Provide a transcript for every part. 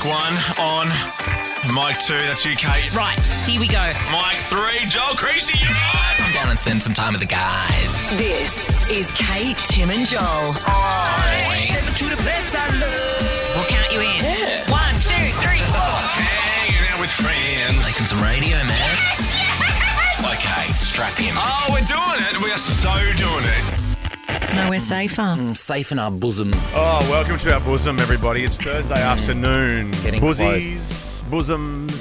Mic 1 on. Mic 2, that's you, Kate. Right, here we go. Mic 3, Joel Creasy. Come down and spend some time with the guys. This is Kate, Tim and Joel. Take me to the place I love. We'll count you in. Yeah. 1, 2, 3, 4. Hanging out with friends. Making some radio, man. Okay, strap in. Oh, we're doing it. We are so doing it. Nowhere safer. Safe in our bosom. Oh, welcome to our bosom, everybody. It's Thursday afternoon. Getting Boosies, bosoms.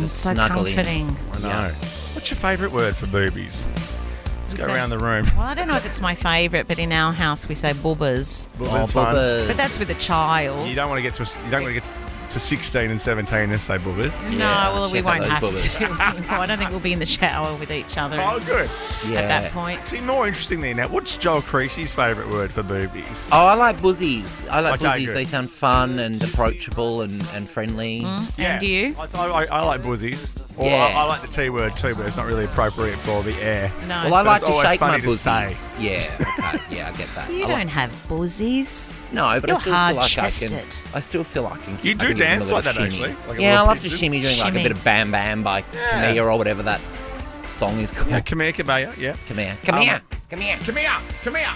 The So snuggling. comforting. I know. What's your favourite word for boobies? Let's go that- around the room. Well, I don't know if it's my favourite, but in our house we say bubbers. Boobas fun. bubbers. But that's with a child. You don't want to get to 16 and 17 and say boobas. No, Yeah, well, we check out won't have those to. No, I don't think we'll be in the shower with each other Oh, good. Yeah. at that point. Actually, more interestingly now, what's Joel Creasy's favourite word for boobies? Oh, I like buzzies. I like Okay, buzzies. good. They sound fun and approachable and friendly. And you? I like buzzies. Or Yeah. I like the T word too, but it's not really appropriate for the air. No. Well, I But like it's to always shake my funny to say. buzzies. Yeah, okay. Yeah, I get that. you I don't like, have buzzies. no, but You're I still feel like I hard-chested. can. I still feel like I can. You I do can give them a dance little like that, shimmy. actually? Like a Yeah, I little love to pigeon? shimmy during like a Shimmy. bit of Bam Bam by Camilla or whatever that song is called. Yeah, come here, Cabaya. Yeah. Come here, come here, come here. Come here, come here.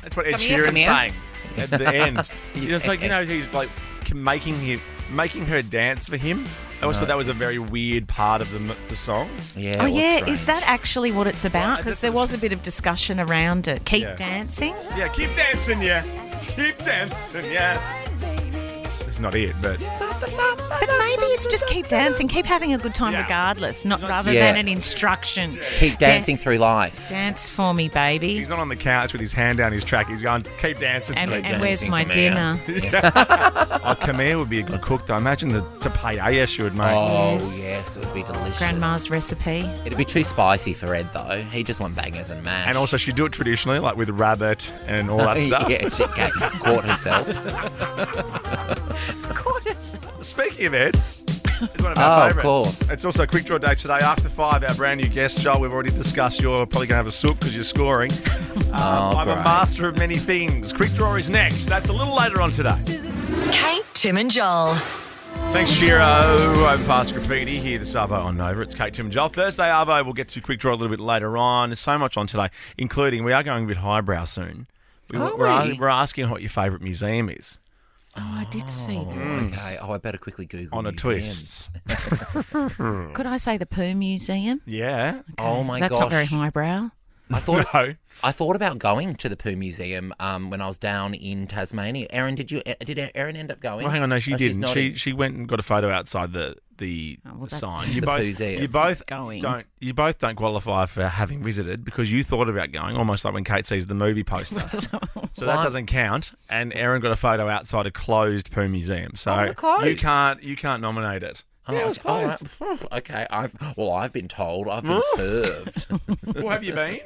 That's what Ed Come here, come Sheeran's here. saying at the end. It's like, he's like making her dance for him. I always thought that was a very weird part of the song. Yeah. Oh, it was yeah. strange. Is that actually what it's about? Well, Because that's there what- was a bit of discussion around it. Keep Yeah. dancing. Yeah, keep dancing, yeah. Keep dancing, yeah. It's not it, but But maybe it's just keep dancing, keep having a good time Yeah. regardless, not rather Yeah. than an instruction. Keep dancing through life? Dance for me, baby. he's not on the couch with his hand down his track. He's going, keep dancing. And, Keep and where's dancing my for me. dinner? Oh, Khmer would be a good cook, though. Imagine the paella she would make. Oh Yes. yes, it would be delicious. Grandma's recipe. It'd be too spicy for Ed though. He just want bangers and mash. And also, she'd do it traditionally, like with rabbit and all that stuff. yeah, she caught herself. Speaking of Ed, it's one of Oh, our of favourites. course. It's also a quick draw day today. After 5, our brand new guest, Joel, we've already discussed you're probably going to have a sook because you're scoring. I'm a great. master of many things. Quick draw is next. That's a little later on today. Kate, Tim and Joel. Thanks, Shiro. Open Pass Graffiti here this Arvo on Nova. It's Kate, Tim and Joel. Thursday, Arvo. We'll get to quick draw a little bit later on. There's so much on today, including we are going a bit highbrow soon. We're asking what your favourite museum is. Oh, I did see that. Okay. Oh, I better quickly Google On a museums. twist. Could I say the Poo Museum? Yeah. Oh my That's gosh. not very highbrow. I thought No. I thought about going to the Pooh Museum when I was down in Tasmania. Erin, did Erin end up going? Well, hang on, no, she she's didn't. nodding. She went and got a photo outside the that's sign. the Poohzea. You both don't qualify for having visited because you thought about going, almost like when Kate sees the movie poster. So that What? doesn't count. And Erin got a photo outside a closed Pooh museum. So was it closed? you can't nominate it. Oh, Yeah, it was okay, closed. all right. Okay, I've been told. I've been served. Well, have you been?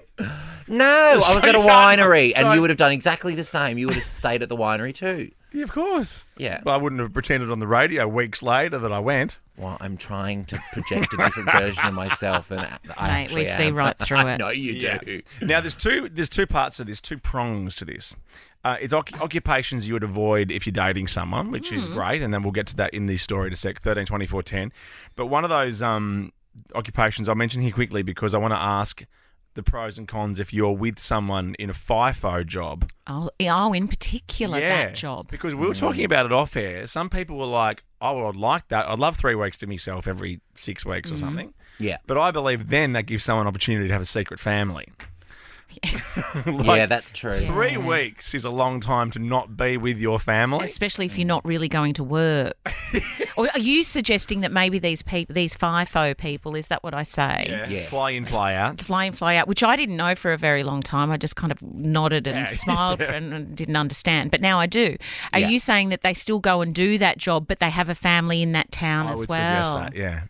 No, I was So at a you can't- winery, and so- you would have done exactly the same. You would have stayed at the winery too. Yeah, of course. Yeah. But I wouldn't have pretended on the radio weeks later that I went. Well, I'm trying to project a different version of myself than I Mate, actually we see am. right through it. No, you do. Yeah. Now, there's two parts of this, two prongs to this. It's occupations you would avoid if you're dating someone, which is great, and then we'll get to that in the story in a sec, 13, 24, 10. But one of those occupations I'll mention here quickly because I want to ask the pros and cons if you're with someone in a FIFO job. Oh, in particular, that job. Because we were talking about it off air. Some people were like, oh, well, I'd like that. I'd love 3 weeks to myself every 6 weeks or something. Yeah. But I believe then that gives someone an opportunity to have a secret family. Yeah, that's true. 3 weeks is a long time to not be with your family. Especially if you're not really going to work. Or are you suggesting that maybe these people, these FIFO people, is that what I say? Yeah. Yes. Fly in, fly out. Fly in, fly out, which I didn't know for a very long time. I just kind of nodded and Yeah. smiled and didn't understand. But now I do. Are Yeah. you saying that they still go and do that job, but they have a family in that town I as would well? suggest that, yeah.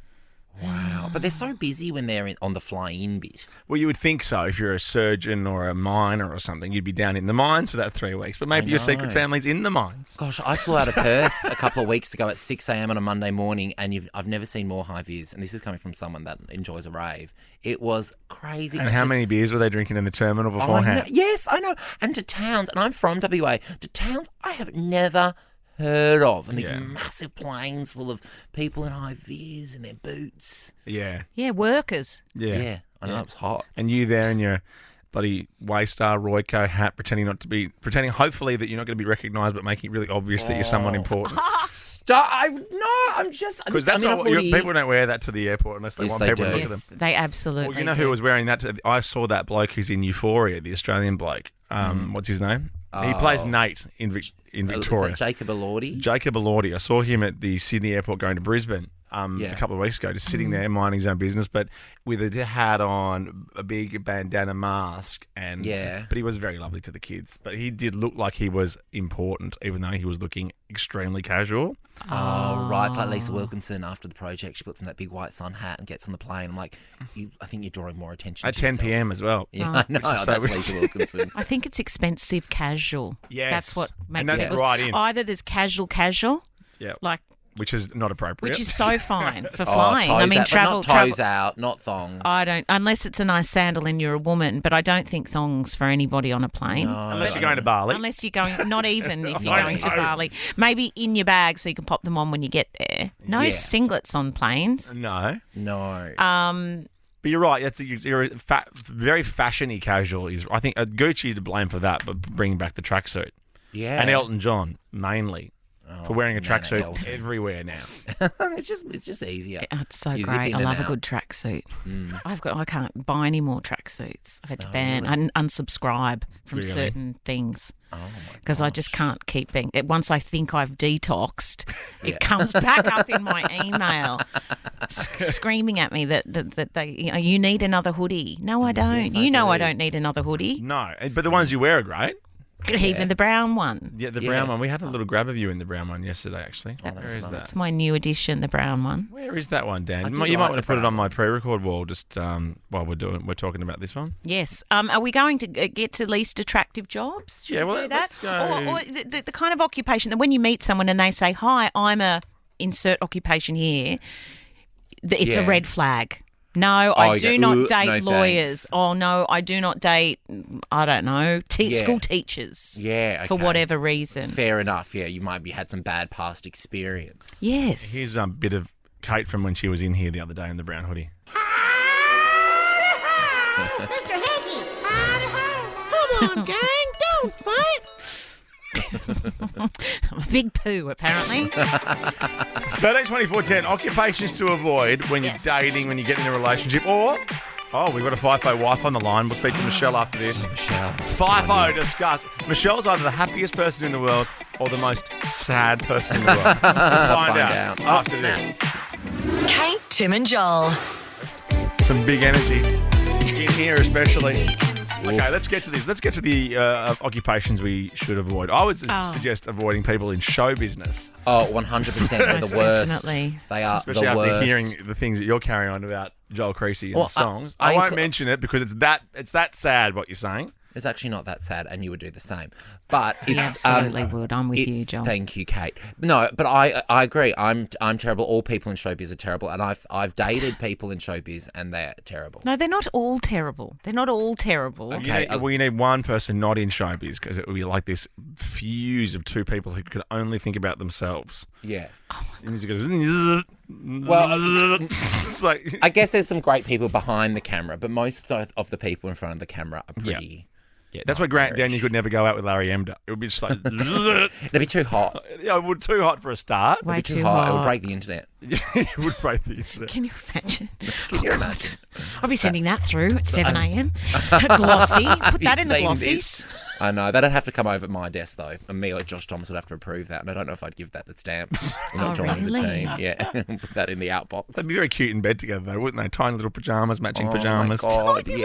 Wow. But they're so busy when they're on the fly-in bit. Well, you would think so. If you're a surgeon or a miner or something, you'd be down in the mines for that 3 weeks. But maybe your secret know. family's in the mines. Gosh, I flew out of Perth a couple of weeks ago at 6 a.m. on a Monday morning, and I've never seen more high vis. And this is coming from someone that enjoys a rave. It was crazy. And how many beers were they drinking in the terminal Oh, I know. beforehand? Yes, I know. And to towns, and I'm from WA, to towns I have never heard of. And these Yeah. massive planes full of people in high vis and their boots. Yeah. Yeah, workers. Yeah, I know, it was hot. And you there in your bloody Waystar Royco hat, pretending hopefully that you're not going to be recognised, but making it really obvious that you're someone important. Stop! I'm just... Because that's not what people don't wear that to the airport unless they Yes, want they people to do. look at Yes, them. they absolutely Well, you know do. who was wearing that? I saw that bloke who's in Euphoria, the Australian bloke. What's his name? He plays Nate in Victoria. Is that Jacob Elordi? Jacob Elordi. I saw him at the Sydney airport going to Brisbane Yeah. a couple of weeks ago, just sitting there minding his own business, but with a hat on, a big bandana mask, and Yeah. But he was very lovely to the kids. But he did look like he was important, even though he was looking extremely casual. Oh, right. It's like Lisa Wilkinson after the project. She puts on that big white sun hat and gets on the plane. I'm like, I think you're drawing more attention At to 10 yourself. p.m. as well. Yeah, I know. Which is so That's weird. Lisa Wilkinson. I think it's expensive casual. Yes. That's what makes And that's people... right in. Either there's casual, Yeah, like, which is not appropriate. which is so fine for Oh, flying. I toes mean, out, but travel... not toes out, not thongs. I don't... Unless it's a nice sandal and you're a woman, but I don't think thongs for anybody on a plane. Unless you're going to Bali. Unless you're going, not even if you're I going to know. Bali. Maybe in your bag so you can pop them on when you get there. No Yeah. singlets on planes. No. No. But you're right. You're very fashiony casual. I think Gucci to blame for that, but bringing back the tracksuit. yeah. And Elton John, mainly, for wearing a Nana tracksuit Elton. everywhere now. it's just easier. Oh, it's so You zip great. in I and love a out. good tracksuit. I can't buy any more tracksuits. I've had to ban and unsubscribe from Really? certain things Oh, my because I just can't keep being. Once I think I've detoxed, it comes back up in my email, screaming at me that they you need another hoodie. No, I don't. Yes, you know I do. don't need another hoodie. No, but the ones you wear are great. Even the brown one. Yeah, the Yeah. brown one. We had a little grab of you in the brown one yesterday, actually. Where is nice. that? It's my new edition, the brown one. Where is that one, Dan? I You do might like want to the put it brown on my pre-record wall just while we're talking about this one. Yes. Are we going to get to least attractive jobs? Should Yeah, we well, do that? let's go. Or the kind of occupation that when you meet someone and they say, "Hi, I'm a insert occupation here," it's a Yeah. red flag. No, I you do go, not "Ooh, date no lawyers. thanks." Oh no, I do not date. I don't know, Yeah. school teachers. Yeah, For okay. whatever reason. Fair enough. Yeah, you might be had some bad past experience. Yes. Here's a bit of Kate from when she was in here the other day in the brown hoodie. Mr. Hanky! Come on, gang, don't fight! I'm a big poo, apparently. 13, 24, 10. Occupations to avoid when Yes. you're dating, when you get in a relationship, or... Oh, we've got a FIFO wife on the line. We'll speak to Michelle after this. Michelle. FIFO discuss. Michelle's either the happiest person in the world or the most sad person in the world. We'll find out after this. Kate, Tim, and Joel. Some big energy in here, especially. Okay, let's get to this. Let's get to the occupations we should avoid. I would suggest avoiding people in show business, Oh, 100%. They're the Most worst. definitely. They are especially the after worst. hearing the things that you're carrying on about Joel Creasy and Well, the songs. I I won't incl- mention it because it's that sad what you're saying. It's actually not that sad, and you would do the same. But He it's absolutely would. I'm with you, it's- Joel. Thank you, Kate. No, but I agree. I'm terrible. All people in showbiz are terrible, and I've dated people in showbiz, and they're terrible. No, they're not all terrible. They're not all terrible. Okay. You need one person not in showbiz because it would be like this fuse of two people who could only think about themselves. Yeah. And he goes, Well, it's like, I guess there's some great people behind the camera, but most of the people in front of the camera are pretty. yeah, that's why Grant Daniel could never go out with Larry Emder. It would be just like, It'd be too hot. yeah, it would too hot for a start. Way It'd be too hot. It would break the internet. It would break the internet. Can you imagine? Can you imagine? I'll be sending that through at 7 a.m. Glossy. Put that in the Seen glossies. this? I know. That'd have to come over my desk, though. And me or Josh Thomas would have to approve that. And I don't know if I'd give that the stamp. You're not Oh, joining really? the team. Yeah. Put that in the outbox. They'd be very cute in bed together, though, wouldn't they? Tiny little pajamas, matching pajamas. Oh, my God, Matching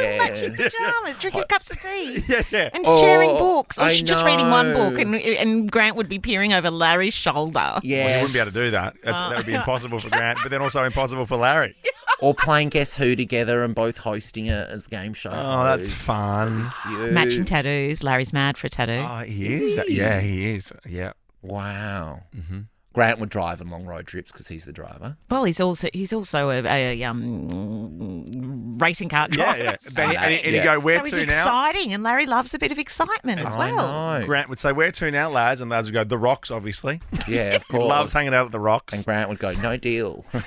yes. pajamas, drinking cups of tea. Yeah. And sharing Oh, books. Or I just reading one know. book and Grant would be peering over Larry's shoulder. Yeah. Well, he wouldn't be able to do that. That would be impossible for Grant, but then also impossible for Larry. Or playing Guess Who together and both hosting it as game show. Oh, that's hosts. fun. That'd be cute. Matching tattoos. Larry's mad for a tattoo. Oh, he is. Yeah, he is. Yeah. Wow. Grant would drive on long road trips because he's the driver. Well, he's also a racing car driver. Yeah. So And he'd go, where it's to now? exciting, and Larry loves a bit of excitement as well. I know. Grant would say, where to now, lads? And lads would go, the Rocks, obviously. Yeah, of He course. loves hanging out at the Rocks. And Grant would go, no deal. Did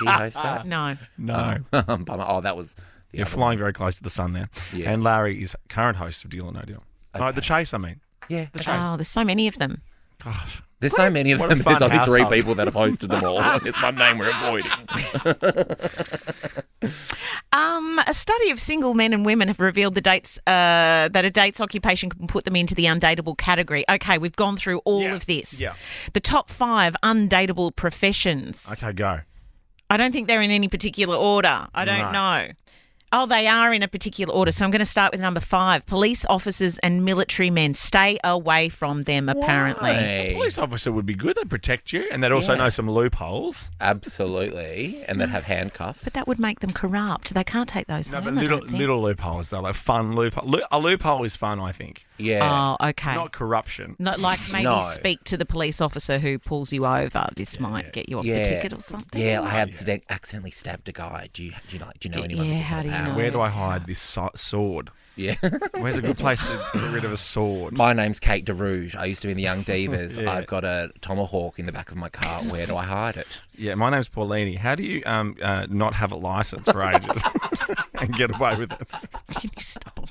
he host that? No. No. Bummer. Oh, that was... the You're other flying very close to the sun there. Yeah. And Larry is current host of Deal or No Deal. No, Okay. The Chase, I mean. Yeah. Oh, there's so many of them. Gosh. There's so many of what a them. There's fun only 3 household. people that have hosted them all. There's one name we're avoiding. A study of single men and women have revealed that a date's occupation can put them into the undateable category. Okay, we've gone through all of this. Yeah. The top 5 undateable professions. Okay, go. I don't think they're in any particular order. I don't know. Oh, they are in a particular order. So I'm going to start with number 5. Police officers and military men. Stay away from them, apparently. Hey. A police officer would be good. They'd protect you, and they'd also know some loopholes. Absolutely. And they'd have handcuffs. But that would make them corrupt. They can't take those No, home, but I don't think. little loopholes, though. Like fun loophole. A loophole is fun, I think. Yeah. Oh, okay. Not corruption. Not like maybe No. speak to the police officer who pulls you over. This might get you off the ticket or something. Yeah, I accidentally stabbed a guy. Do you know anyone? Yeah, with how do you power? know? Where do I hide this sword? Yeah. Where's a good place to get rid of a sword? My name's Kate DeRouge. I used to be in the Young Divas. Yeah. I've got a tomahawk in the back of my car. Where do I hide it? Yeah, my name's Paulini. How do you not have a license for ages and get away with it? Can you stop?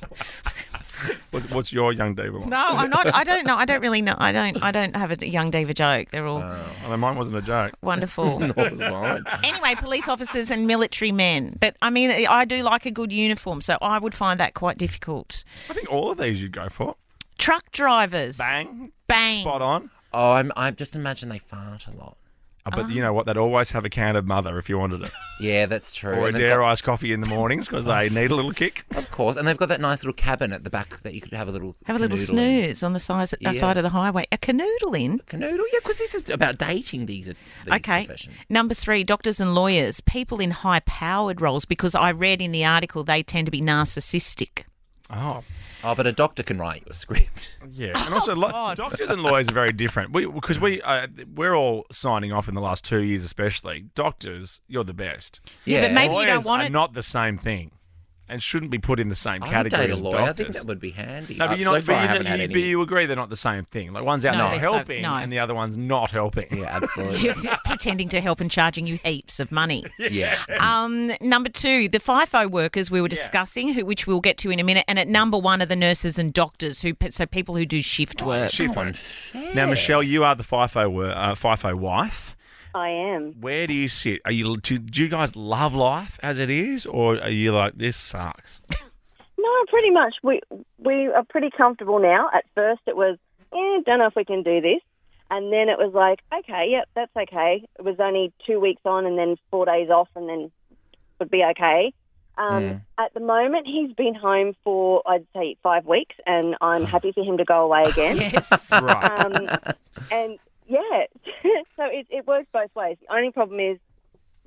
What's your Young Diva one? No, I'm not. I don't know. I don't really know. I don't have a young diva joke. They're all I mean, mine wasn't a joke. wonderful. What was mine? Anyway, police officers and military men. But I mean, I do like a good uniform, so I would find that quite difficult. I think all of these you'd go for. Truck drivers. Bang. Bang. Spot on. Oh, I just imagine they fart a lot. But you know what? They'd always have a can of mother if you wanted it. Yeah, that's true. Or a And they've dare got- iced coffee in the mornings because they need a little kick. Of course, and they've got that nice little cabin at the back that you could have a little Have a little canoodle in. snooze on the side Yeah. of the highway. A canoodle in. Canoodle, yeah, because this is about dating these Okay. professions. Number 3, doctors and lawyers, people in high-powered roles, because I read in the article they tend to be narcissistic. Oh, Oh, but a doctor can write you a script. yeah. And also, doctors and lawyers are very different. Because we're all signing off in the last 2 years, especially. Doctors, you're the best. Yeah, but maybe you Lawyers don't want are it. not the same thing, and shouldn't be put in the same I would category date a as lawyer. doctors. I think that would be handy. No, but you're so not. far I But haven't had any. you agree they're not the same thing. Like one's out No, there they're so- helping, no. and the other one's not helping. Yeah, absolutely. Pretending to help and charging you heaps of money. yeah. Number 2, the FIFO workers we were discussing, which we'll get to in a minute. And at number 1 are the nurses and doctors, so people who do shift work. Shift work. Unfair. Now, Michelle, you are the FIFO wife. I am. Where do you sit? Do you guys love life as it is, or are you like, this sucks? No, pretty much. We are pretty comfortable now. At first it was, don't know if we can do this. And then it was like, okay, yep, that's okay. It was only 2 weeks on and then 4 days off and then would be okay. At the moment, he's been home for, I'd say, 5 weeks, and I'm happy for him to go away again. Yes. Right. And, yeah, so it works both ways. The only problem is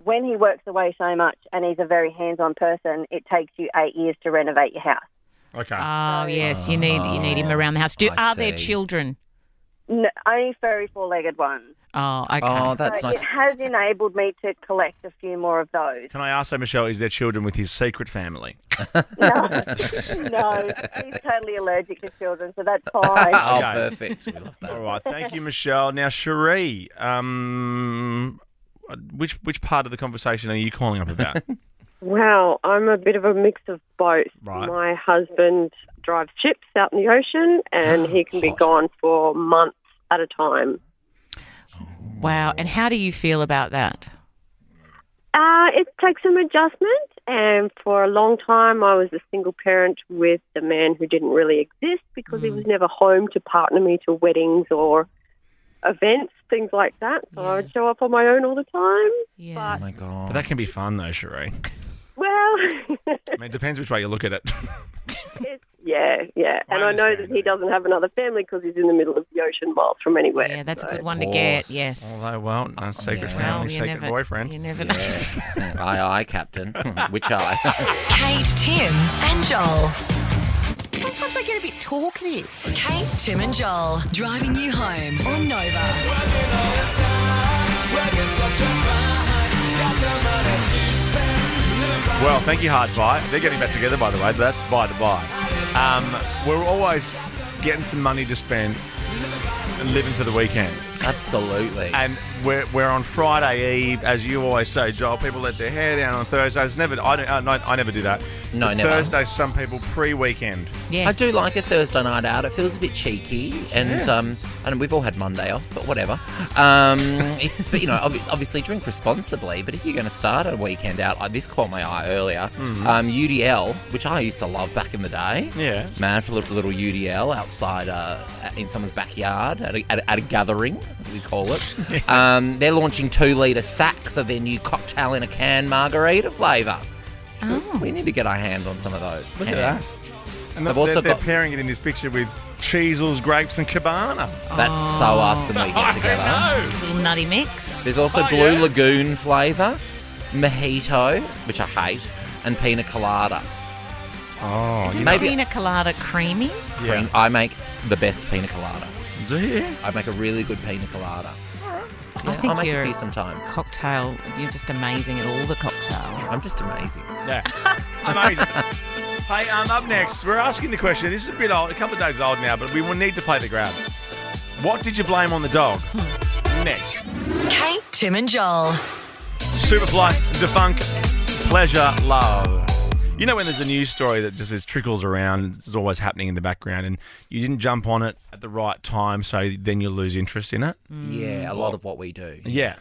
when he works away so much and he's a very hands-on person, it takes you 8 years to renovate your house. Okay. Oh, yes, you need him around the house. I Are there see. children? No, only furry four-legged ones. Oh, okay. Oh, that's So nice. it has enabled me to collect a few more of those. Can I ask, though, Michelle, is there children with his secret family? No, he's totally allergic to children, so that's fine. Oh, Okay. perfect. We love that. All right. Thank you, Michelle. Now, Cherie, which part of the conversation are you calling up about? Well, I'm a bit of a mix of both. Right. My husband drives ships out in the ocean, and he can be gone for months at a time. Wow. And how do you feel about that? It takes some adjustment, and for a long time I was a single parent with a man who didn't really exist because he was never home to partner me to weddings or events, things like that. So I would show up on my own all the time. Yeah. Oh, my God. But that can be fun, though, Cherie. Well, I mean, it depends which way you look at it. yeah. And I know understand. that he doesn't have another family because he's in the middle of the ocean miles from anywhere. Yeah, that's a good Of one to get, course. yes. Although, well, no secret yeah. family, Well, you secret never, boyfriend. You never know. Yeah. Aye, Captain. Which eye? Kate, Tim, and Joel. Sometimes I get a bit talkative. Kate, Tim, and Joel. Driving you home on Nova. Well, thank you, Hardbuy. They're getting back together, by the way. That's by the by. We're always getting some money to spend and living for the weekend. Absolutely. And we're on Friday Eve, as you always say, Joel. People let their hair down on Thursdays. I never do that. No, But never. Thursdays, some people pre-weekend. Yes. I do like a Thursday night out. It feels a bit cheeky, and I know we've all had Monday off, but whatever. But you know, obviously drink responsibly. But if you're going to start a weekend out, this caught my eye earlier. UDL, which I used to love back in the day. Yeah. Man, for a little UDL outside in someone's backyard at a gathering, as we call it. They're launching 2-litre sacks of their new cocktail in a can margarita flavour. Oh. We need to get our hands on some of those. Look at cans. that. And They've they're, also they're got- pairing it in this picture with Cheezels, grapes, and Cabana. That's so us when we get together. I Little nutty mix. There's also Oh, Blue yeah. Lagoon flavour, mojito, which I hate, and pina colada. know. Isn't maybe- pina colada creamy? Yeah. I make the best pina colada. Do you? I make a really good pina colada. I think I'll make you're it for you sometime. cocktail. You're just amazing at all the cocktails. I'm just amazing. Yeah. Amazing. Hey, up next, we're asking the question. This is a bit old, a couple of days old now, but we will need to play the grab. What did you blame on the dog? Next. Kate, Tim and Joel. Superfly, Defunk, Pleasure, Love. You know when there's a news story that just trickles around, it's always happening in the background, and you didn't jump on it at the right time, so then you'll lose interest in it? Yeah, a lot of what we do. Yeah,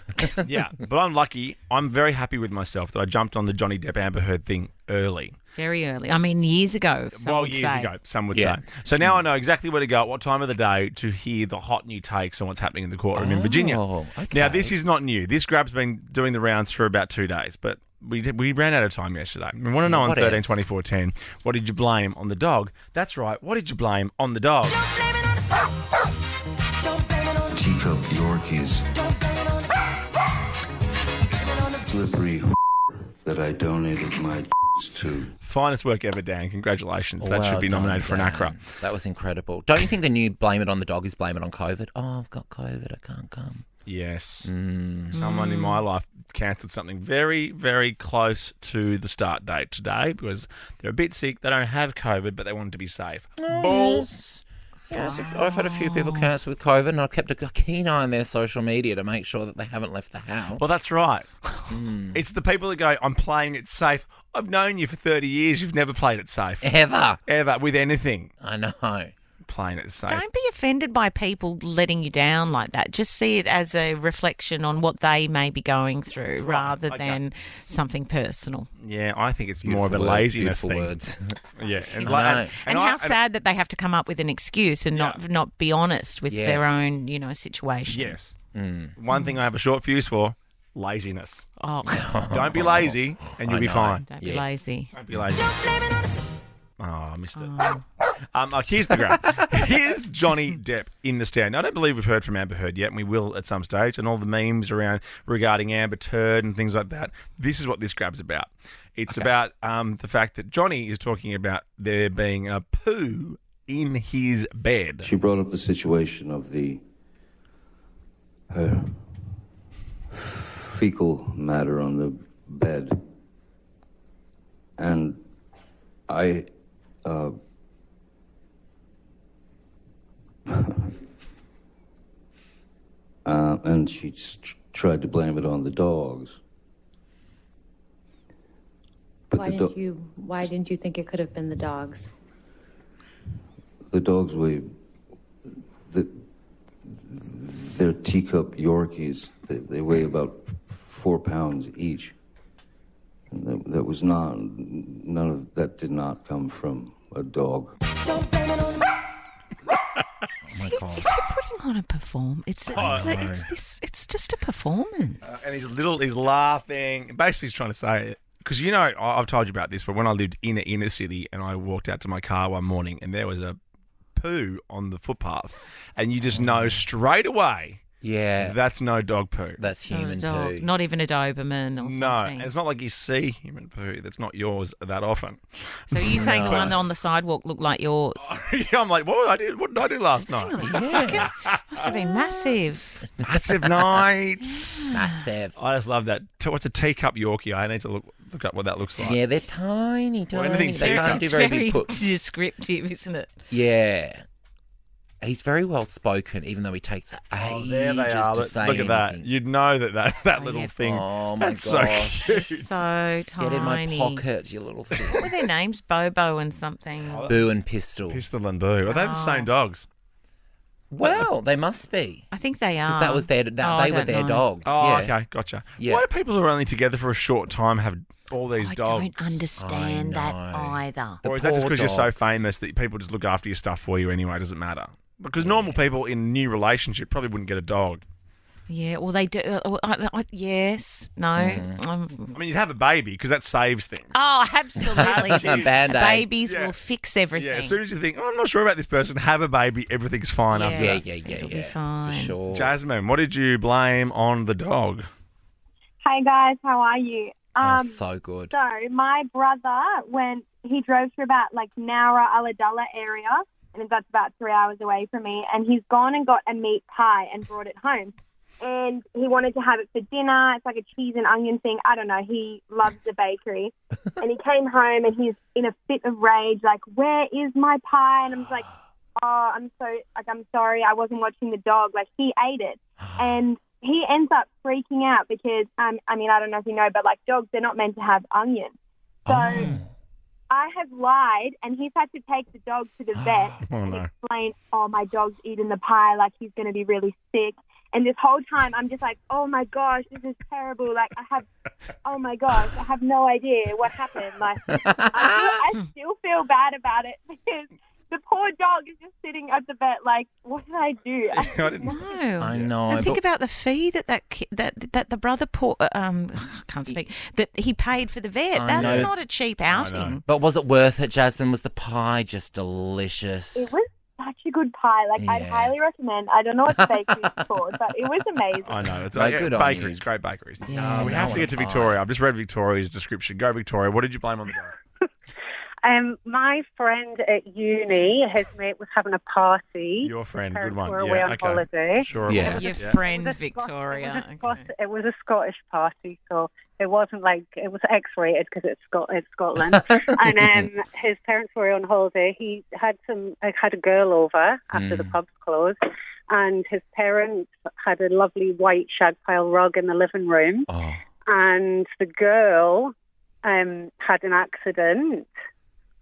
yeah. But I'm lucky. I'm very happy with myself that I jumped on the Johnny Depp Amber Heard thing early. Very early. I mean, years ago. Years ago, some would Yeah. say. So now I know exactly where to go at what time of the day to hear the hot new takes on what's happening in the courtroom in Virginia. okay. Now, this is not new. This grab's been doing the rounds for about 2 days, but we ran out of time yesterday. We want to know on what 13, else? 24, 10, what did you blame on the dog? That's right. What did you blame on the dog? Teacup Yorkies. Slippery that I donated my to. Finest work ever, Dan. Congratulations. That Well should be done, nominated for an Dan. ACRA. That was incredible. Don't you think the new blame it on the dog is blame it on COVID? Oh, I've got COVID. I can't come. Yes. Someone in my life cancelled something very, very close to the start date today because they're a bit sick. They don't have COVID, but they wanted to be safe. Balls. Yes, I've had a few people cancel with COVID, and I've kept a keen eye on their social media to make sure that they haven't left the house. Well, that's right. It's the people that go, I'm playing it safe. I've known you for 30 years. You've never played it safe. Ever. Ever. With anything. I know. Playing it safe. Don't be offended by people letting you down like that. Just see it as a reflection on what they may be going through rather okay. than something personal. Yeah, I think it's more of a Beautiful words, laziness beautiful thing. words. Yeah. I know. And how sad that they have to come up with an excuse and not be honest with their Yes. own, situation. Yes. One thing I have a short fuse for, laziness. Oh, Don't be lazy and you'll be know. fine. don't be Yes. lazy. Don't be lazy. Oh, I missed it. Here's the graph. Here's Johnny Depp in the stand. Now, I don't believe we've heard from Amber Heard yet, and we will at some stage, and all the memes regarding Amber Turd and things like that. This is what this grab's about. It's about the fact that Johnny is talking about there being a poo in his bed. She brought up the situation of her fecal matter on the bed, and I. And she tried to blame it on the dogs. But Why didn't you think it could have been the dogs? The dogs weigh. They're teacup Yorkies. They weigh about 4 pounds each. And that was none of that did not come from a dog. Oh my God. Is he putting on a perform? It's just a performance. And he's laughing. Basically, he's trying to say, because I've told you about this, but when I lived in an inner city and I walked out to my car one morning and there was a poo on the footpath, and you just know straight away Yeah. That's no dog poo. That's Not a human dog. poo. Not even a Doberman or No, something. and it's not like you see human poo that's not yours that often. So are you saying the one on the sidewalk looked like yours? I'm like, what did I do last night? Yeah. Must have been massive. Massive night. Massive. I just love that. What's a teacup Yorkie? I need to look up what that looks like. Yeah, they're tiny, Well, tiny. anything They teacup. can't do It's very very big puts. descriptive, isn't it? Yeah. He's very well spoken, even though he takes ages Oh, there they are. to say Look at that. anything. You'd know that Oh, little yeah. thing. Oh my That's gosh. so cute. So tiny. Get in my pocket, you little thing. What were their names? Bobo and something. Boo and Pistol. Pistol and Boo. Are they the same dogs? Well, they must be. I think they are. Because that was their, Oh, I they were don't their know. dogs. Oh, yeah. okay, gotcha. Yeah. Why do people who are only together for a short time have all these I dogs? don't understand I that know. either. The Or is that just poor because you're so dogs. famous that people just look after your stuff for you anyway? It doesn't matter. Because normal people in a new relationship probably wouldn't get a dog. Yeah, well, they do. Yes, no. I mean, you'd have a baby because that saves things. Oh, absolutely. Band-Aid. Babies Yeah. will fix everything. Yeah, as soon as you think, oh, I'm not sure about this person, have a baby, everything's fine after Yeah, that. yeah, It'll be yeah. fine. For sure. Jasmine, what did you blame on the dog? Hey guys, how are you? Oh, so good. So my brother, when he drove to about like Nowra, Ulladulla area, and that's about 3 hours away from me, and he's gone and got a meat pie and brought it home. And he wanted to have it for dinner. It's like a cheese and onion thing. I don't know. He loves the bakery. And he came home and he's in a fit of rage, like, where is my pie? And I'm just like, oh, I'm sorry. I wasn't watching the dog. Like, he ate it. And he ends up freaking out because, I don't know if you know, but like dogs, they're not meant to have onion. So I have lied, and he's had to take the dog to the vet and explain, oh, my dog's eaten the pie, like he's going to be really sick. And this whole time, I'm just like, oh, my gosh, this is terrible. Like, I have no idea what happened. Like, I still feel bad about it because the poor dog is just sitting at the vet like, what did I do? No, I know. And think but- about the fee that the brother can't speak that he paid for the vet. I That's know. not a cheap outing. But was it worth it, Jasmine? Was the pie just delicious? It was such a good pie. Like, I'd Yeah. highly recommend. I don't know what the bakery is called, but it was amazing. I know. It's No, good on bakeries, you. great bakeries. Yeah. We I have to want get to a pie. Victoria. I've just read Victoria's description. Go, Victoria. What did you blame on the dog? My friend at uni, his mate was having a party. Your friend, Parents good one. were Yeah, away on okay. holiday. Sure. it Yeah. was. Your Yeah. friend It was a Victoria. It was a Scottish party, so it wasn't like it was X-rated because it's Scotland. And his parents were on holiday. He had a girl over after the pubs closed, and his parents had a lovely white shag pile rug in the living room. Oh. And the girl had an accident.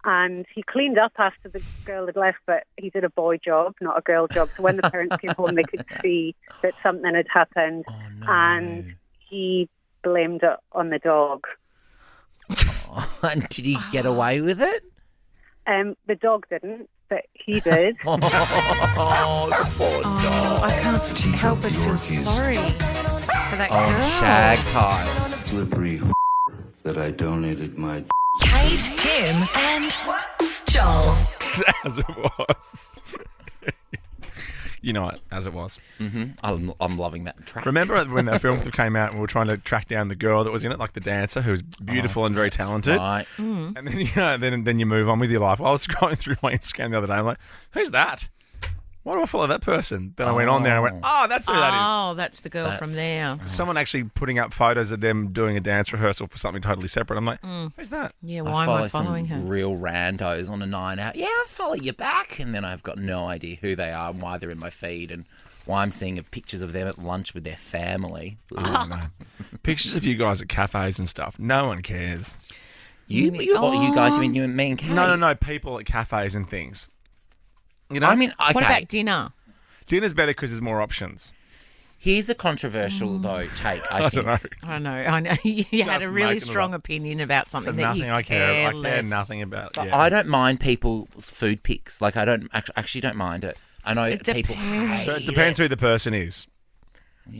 And he cleaned up after the girl had left, but he did a boy job, not a girl job. So when the parents came home, they could see that something had happened. Oh, no. And he blamed it on the dog. And did he get away with it? The dog didn't, but he did. Oh, the poor dog. I can't help but feel sorry for that Oh, girl. shag pile. Slippery that I donated my Kate, Tim, and Joel. As it was. You know it, as it was. I'm loving that track. Remember when that film came out and we were trying to track down the girl that was in it, like the dancer, who was beautiful and very talented? Right. And then then you move on with your life. I was scrolling through my Instagram the other day. I'm like, who's that? Why do I follow that person? Then I went on there and I went, oh, that's who that Oh, that's the girl from there. is. Someone actually putting up photos of them doing a dance rehearsal for something totally separate. I'm like, who's that? Yeah, why am I following some her? real randos on a night out. Yeah, I follow you back. And then I've got no idea who they are and why they're in my feed and why I'm seeing pictures of them at lunch with their family. Oh, no. Pictures of you guys at cafes and stuff. No one cares. You guys, you mean you and me and Kate? No. People at cafes and things. You know? I mean, okay. What about dinner? Dinner's better because there's more options. Here's a controversial, though, take, I think. I don't know. I know. You had Just a really making it strong up. opinion about For something that nothing you I care. I care less. nothing about. But Yeah. I don't mind people's food pics. Like, I don't actually don't mind it. I know It people depends. hate So it depends who the person is.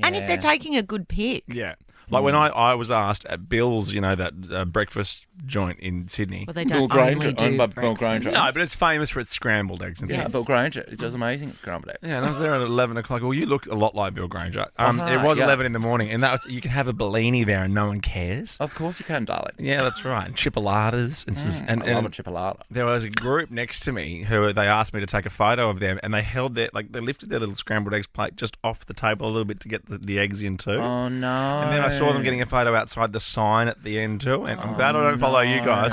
And if they're taking a good pic. Yeah. Like when I was asked at Bill's, that breakfast joint in Sydney. Well, they Bill don't only Granger, do owned by Bill breakfast. Granger. No, but it's famous for its scrambled eggs and Yeah, things. Bill Granger. It does amazing scrambled eggs. Yeah, and I was there at 11 o'clock. Well, you look a lot like Bill Granger. It was yeah. 11 in the morning, and that was, you can have a Bellini there and no one cares. Of course you can, darling. Yeah, that's right. And chipolatas and some. And I love a chipolata. there was a group next to me who they asked me to take a photo of them, and they held their they lifted their little scrambled eggs plate just off the table a little bit to get the eggs in too. Oh, no. And then I saw them getting a photo outside the sign at the end too, and I'm glad I don't follow you guys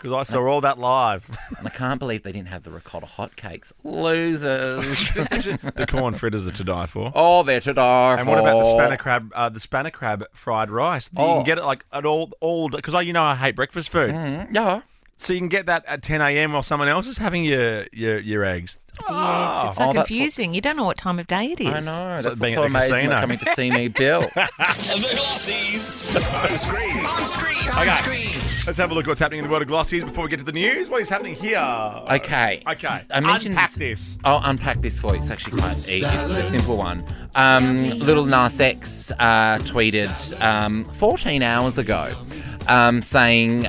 because I saw all that live. And I can't believe they didn't have the ricotta hotcakes. Losers. The corn fritters are to die for. Oh, they're to die for. And what about the spanner crab fried rice? You can get it like at all because I hate breakfast food. Yeah. So you can get that at 10 a.m. while someone else is having your eggs. Yeah, it's so confusing. You don't know what time of day it is. I know. It's That's like being what's so at the amazing casino. about coming to see me, Bill. The Glossies. On screen. On screen. Okay. On screen. Let's have a look at what's happening in the world of glossies before we get to the news. What is happening here? Okay. I mentioned Unpack this. I'll unpack this for you. It's actually quite easy. It's a simple one. Little Nas X tweeted 14 hours ago saying,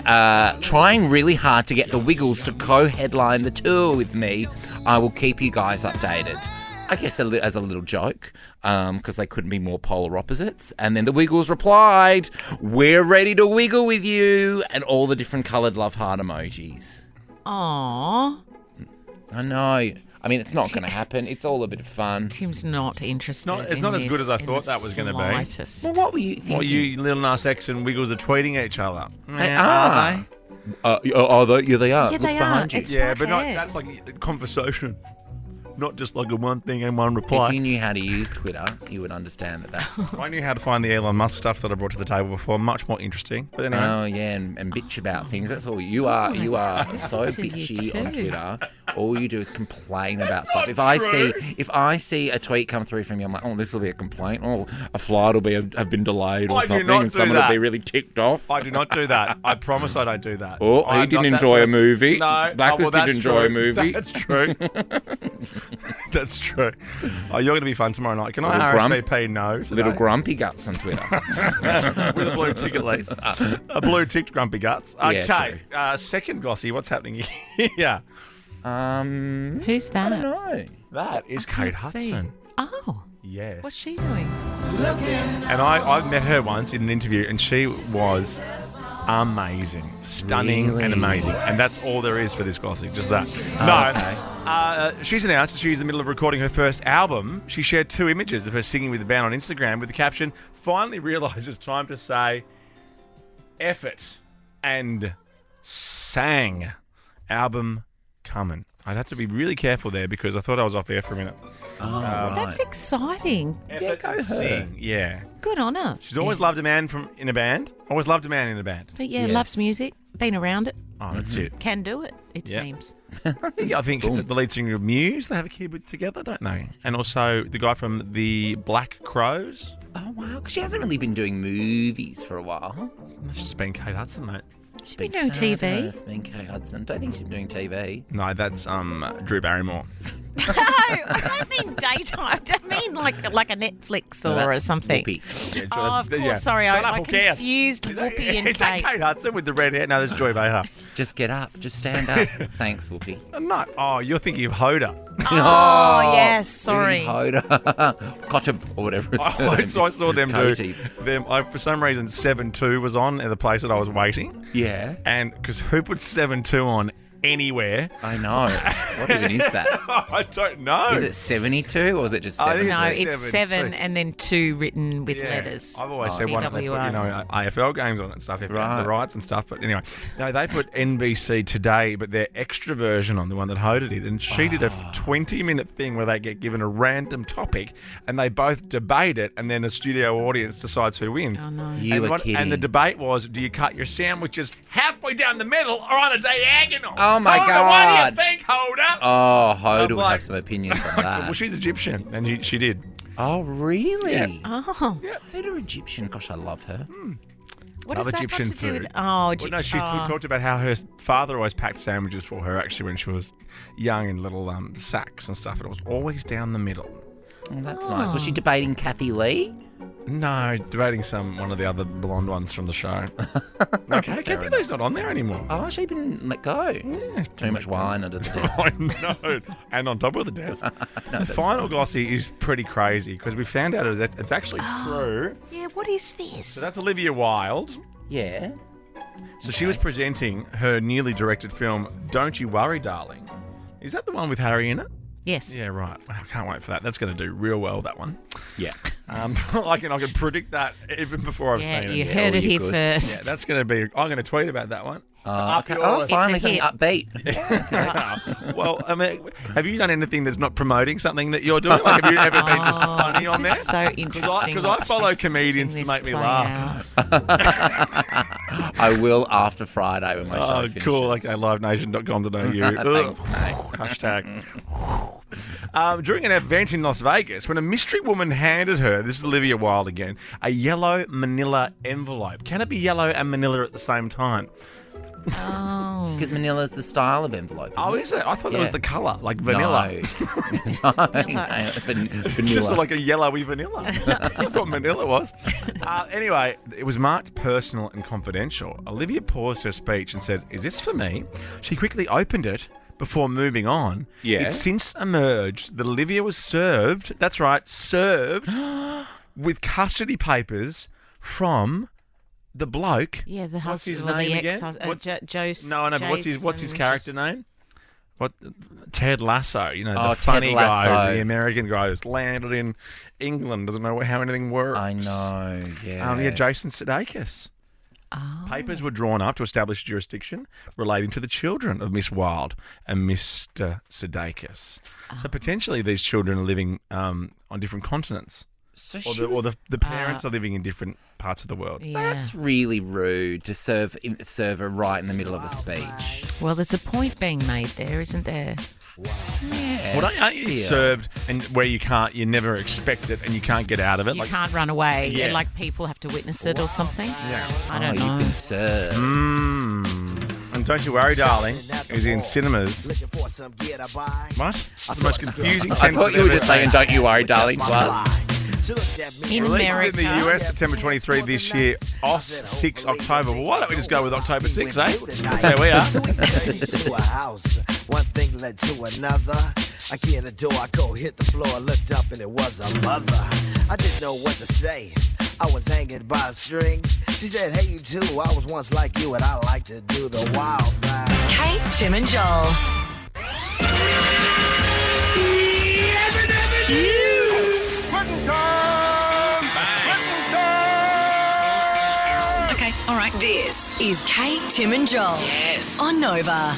trying really hard to get the Wiggles to co-headline the tour with me. I will keep you guys updated. I guess as a little joke, because they couldn't be more polar opposites. And then the Wiggles replied, "We're ready to wiggle with you," and all the different coloured love heart emojis. Aww. I know. I mean, it's not going to happen. It's all a bit of fun. Tim's not interested. It's not as good as I thought that was going to be. Well, what were you thinking? Well, you Little Nas X and Wiggles are tweeting each other. They Are they? Are they? Yeah, they are. Yeah, Look they behind are. you. It's Yeah, right but there. that's like a conversation. Not just like a one thing and one reply. If you knew how to use Twitter, you would understand that that's... I knew how to find the Elon Musk stuff that I brought to the table before. Much more interesting. But anyway. Oh, yeah, and bitch about things. That's all. You are so to you bitchy too. on Twitter. All you do is complain about stuff. If I see a tweet come through from you, I'm like, oh, this will be a complaint. Oh, a flight will have been delayed or I do something, not and do someone that. will be really ticked off. I do not do that. I promise I don't do that. Oh, he I'm didn't not that enjoy a person. movie. No. Blacklist didn't that's enjoy a true. movie. That's true. That's true. Oh, you're going to be fun tomorrow night. Can I Little RSVP no today? Little grumpy guts on Twitter. With a blue tick at least. A blue ticked grumpy guts. Yeah, Okay. Second glossy. What's happening here? Who's that? I don't know. That is Kate Can't see. Hudson. Oh, Yes. what's she doing? And I met her once in an interview, and she was amazing, stunning, and Really? amazing. And that's all there is for this glossy, just that. She's announced that she's in the middle of recording her first album. She shared 2 images of her singing with the band on Instagram with the caption, "Finally realised it's time to say F it," and sang. Album coming. I'd have to be really careful there because I thought I was off air for a minute. That's exciting. Yeah, go her. sing. Yeah. Good on her. She's always loved a man in a band. Always loved a man in a band. But yeah, Yes. loves music. Been around it. Oh, that's it. Can do it. It Yeah. seems. Yeah, I think the lead singer of Muse, they have a kid together, don't they? And also the guy from the Black Crows. Oh, wow. 'Cause she hasn't really been doing movies for a while. That's just been Kate Hudson, mate. She's been doing TV. It's been Kate Hudson. Don't think she's been doing TV. No, that's Drew Barrymore. No, I don't mean daytime. I don't mean like a Netflix No, or that's something. Whoopi. Yeah, Oh, of course. yeah. Sorry, Shut up, I who cares? confused Whoopi and Is that Kate. Kate Hudson with the red hair? No, that's Joy Behar. Just get up. Just stand up. Thanks, Whoopi. No. Oh, you're thinking of Hoda. Oh, yes. Sorry. Kotta, or whatever it's I saw them do Coty. them. For some reason, 7-2 was on at the place that I was waiting. Yeah. And because who puts 7-2 on anywhere? I know. What even is that? I don't know. Is it 72 or is it just I 7? think No, it's it's 7, 7 and then 2 written with Yeah. letters. I've always said one that they put, TWR. AFL games on it and stuff, if Right. the rights and stuff. But anyway, no, they put NBC Today, but their extra version on the one that Hoda did. And she did a 20-minute thing where they get given a random topic and they both debate it, and then a studio audience decides who wins. Oh, no. You were kidding. And the debate was, do you cut your sandwiches halfway down the middle or on a diagonal? Oh, my Hoda, God. What do you think, Hoda? Oh, Hoda would like- have some opinions on that. Well, she's Egyptian, and she did. Oh, really? Yeah. Oh. Hoda Egyptian. Gosh, I love her. What Love does that Egyptian got to do food. with... Oh, Well, Egyptian. no, she talked about how her father always packed sandwiches for her, actually, when she was young in little sacks and stuff, and it was always down the middle. Oh, that's nice. Was she debating Kathy Lee? No, debating one of the other blonde ones from the show. Okay, Kathy Lee's not on there anymore. Oh, she's been let go. Yeah. Too much wine under the desk. I know, and on top of the desk. The final glossy is pretty crazy because we found out it's actually true. Yeah, what is this? So that's Olivia Wilde. Yeah. So she was presenting her newly directed film, Don't You Worry, Darling. Is that the one with Harry in it? Yes. Yeah, right. I can't wait for that. That's going to do real well, that one. Yeah. I can predict that even before I've seen it. You heard it here first. Yeah, that's going to be... I'm going to tweet about that one. Okay. Oh, finally something upbeat. Well, I mean, have you done anything that's not promoting something that you're doing? Like, have you ever been just funny on there? So interesting. Because I follow comedians to make me laugh. I will after Friday when my show finishes. Cool. Okay, livenation.com.au. Thanks, mate. Hashtag. During an event in Las Vegas, when a mystery woman handed her, this is Olivia Wilde again, a yellow manila envelope. Can it be yellow and manila at the same time? Oh. Because manila's the style of envelope. Is it? I thought it was the colour, like vanilla. No. Vanilla. It's just like a yellowy vanilla. I thought manila was. Anyway, it was marked personal and confidential. Olivia paused her speech and said, "Is this for me?" She quickly opened it before moving on. Yeah. It's since emerged that Olivia was served, that's right, served with custody papers from the bloke. Yeah, the What's his husband. name The again? ex-husband. No, I know, but what's his character name? What? Ted Lasso. You know, the Ted funny guy, Lasso. the American guy who's landed in England, doesn't know how anything works. I know, yeah. Jason Sudeikis. Oh. Papers were drawn up to establish jurisdiction relating to the children of Miss Wilde and Mr. Sudeikis. So potentially these children are living on different continents. Or the parents are living in different parts of the world. Yeah. That's really rude to serve her right in the middle of a speech. Well, there's a point being made there, isn't there? Yeah. Well, aren't you served and where you never expect it and you can't get out of it? You can't run away. Yeah. Like people have to witness it or something. Yeah. I don't know. You've been served. And Don't You Worry, Darling is in cinemas. What? The most confusing sentence I thought you were just saying Don't You Worry, Darling to us. In Released America. in the US September 23 this year, 6 October. Well, why don't we just go with October 6, eh? That's where we are. To a house, one thing led to another. I key in the door, I go hit the floor, looked up and it was a mother. I didn't know what to say. I was angered by a string. She said, "Hey, you too. I was once like you, and I like to do the wild thing." Kate, Tim, and Joel. Okay, all right. This is Kate, Tim, and Joel. Yes. On Nova.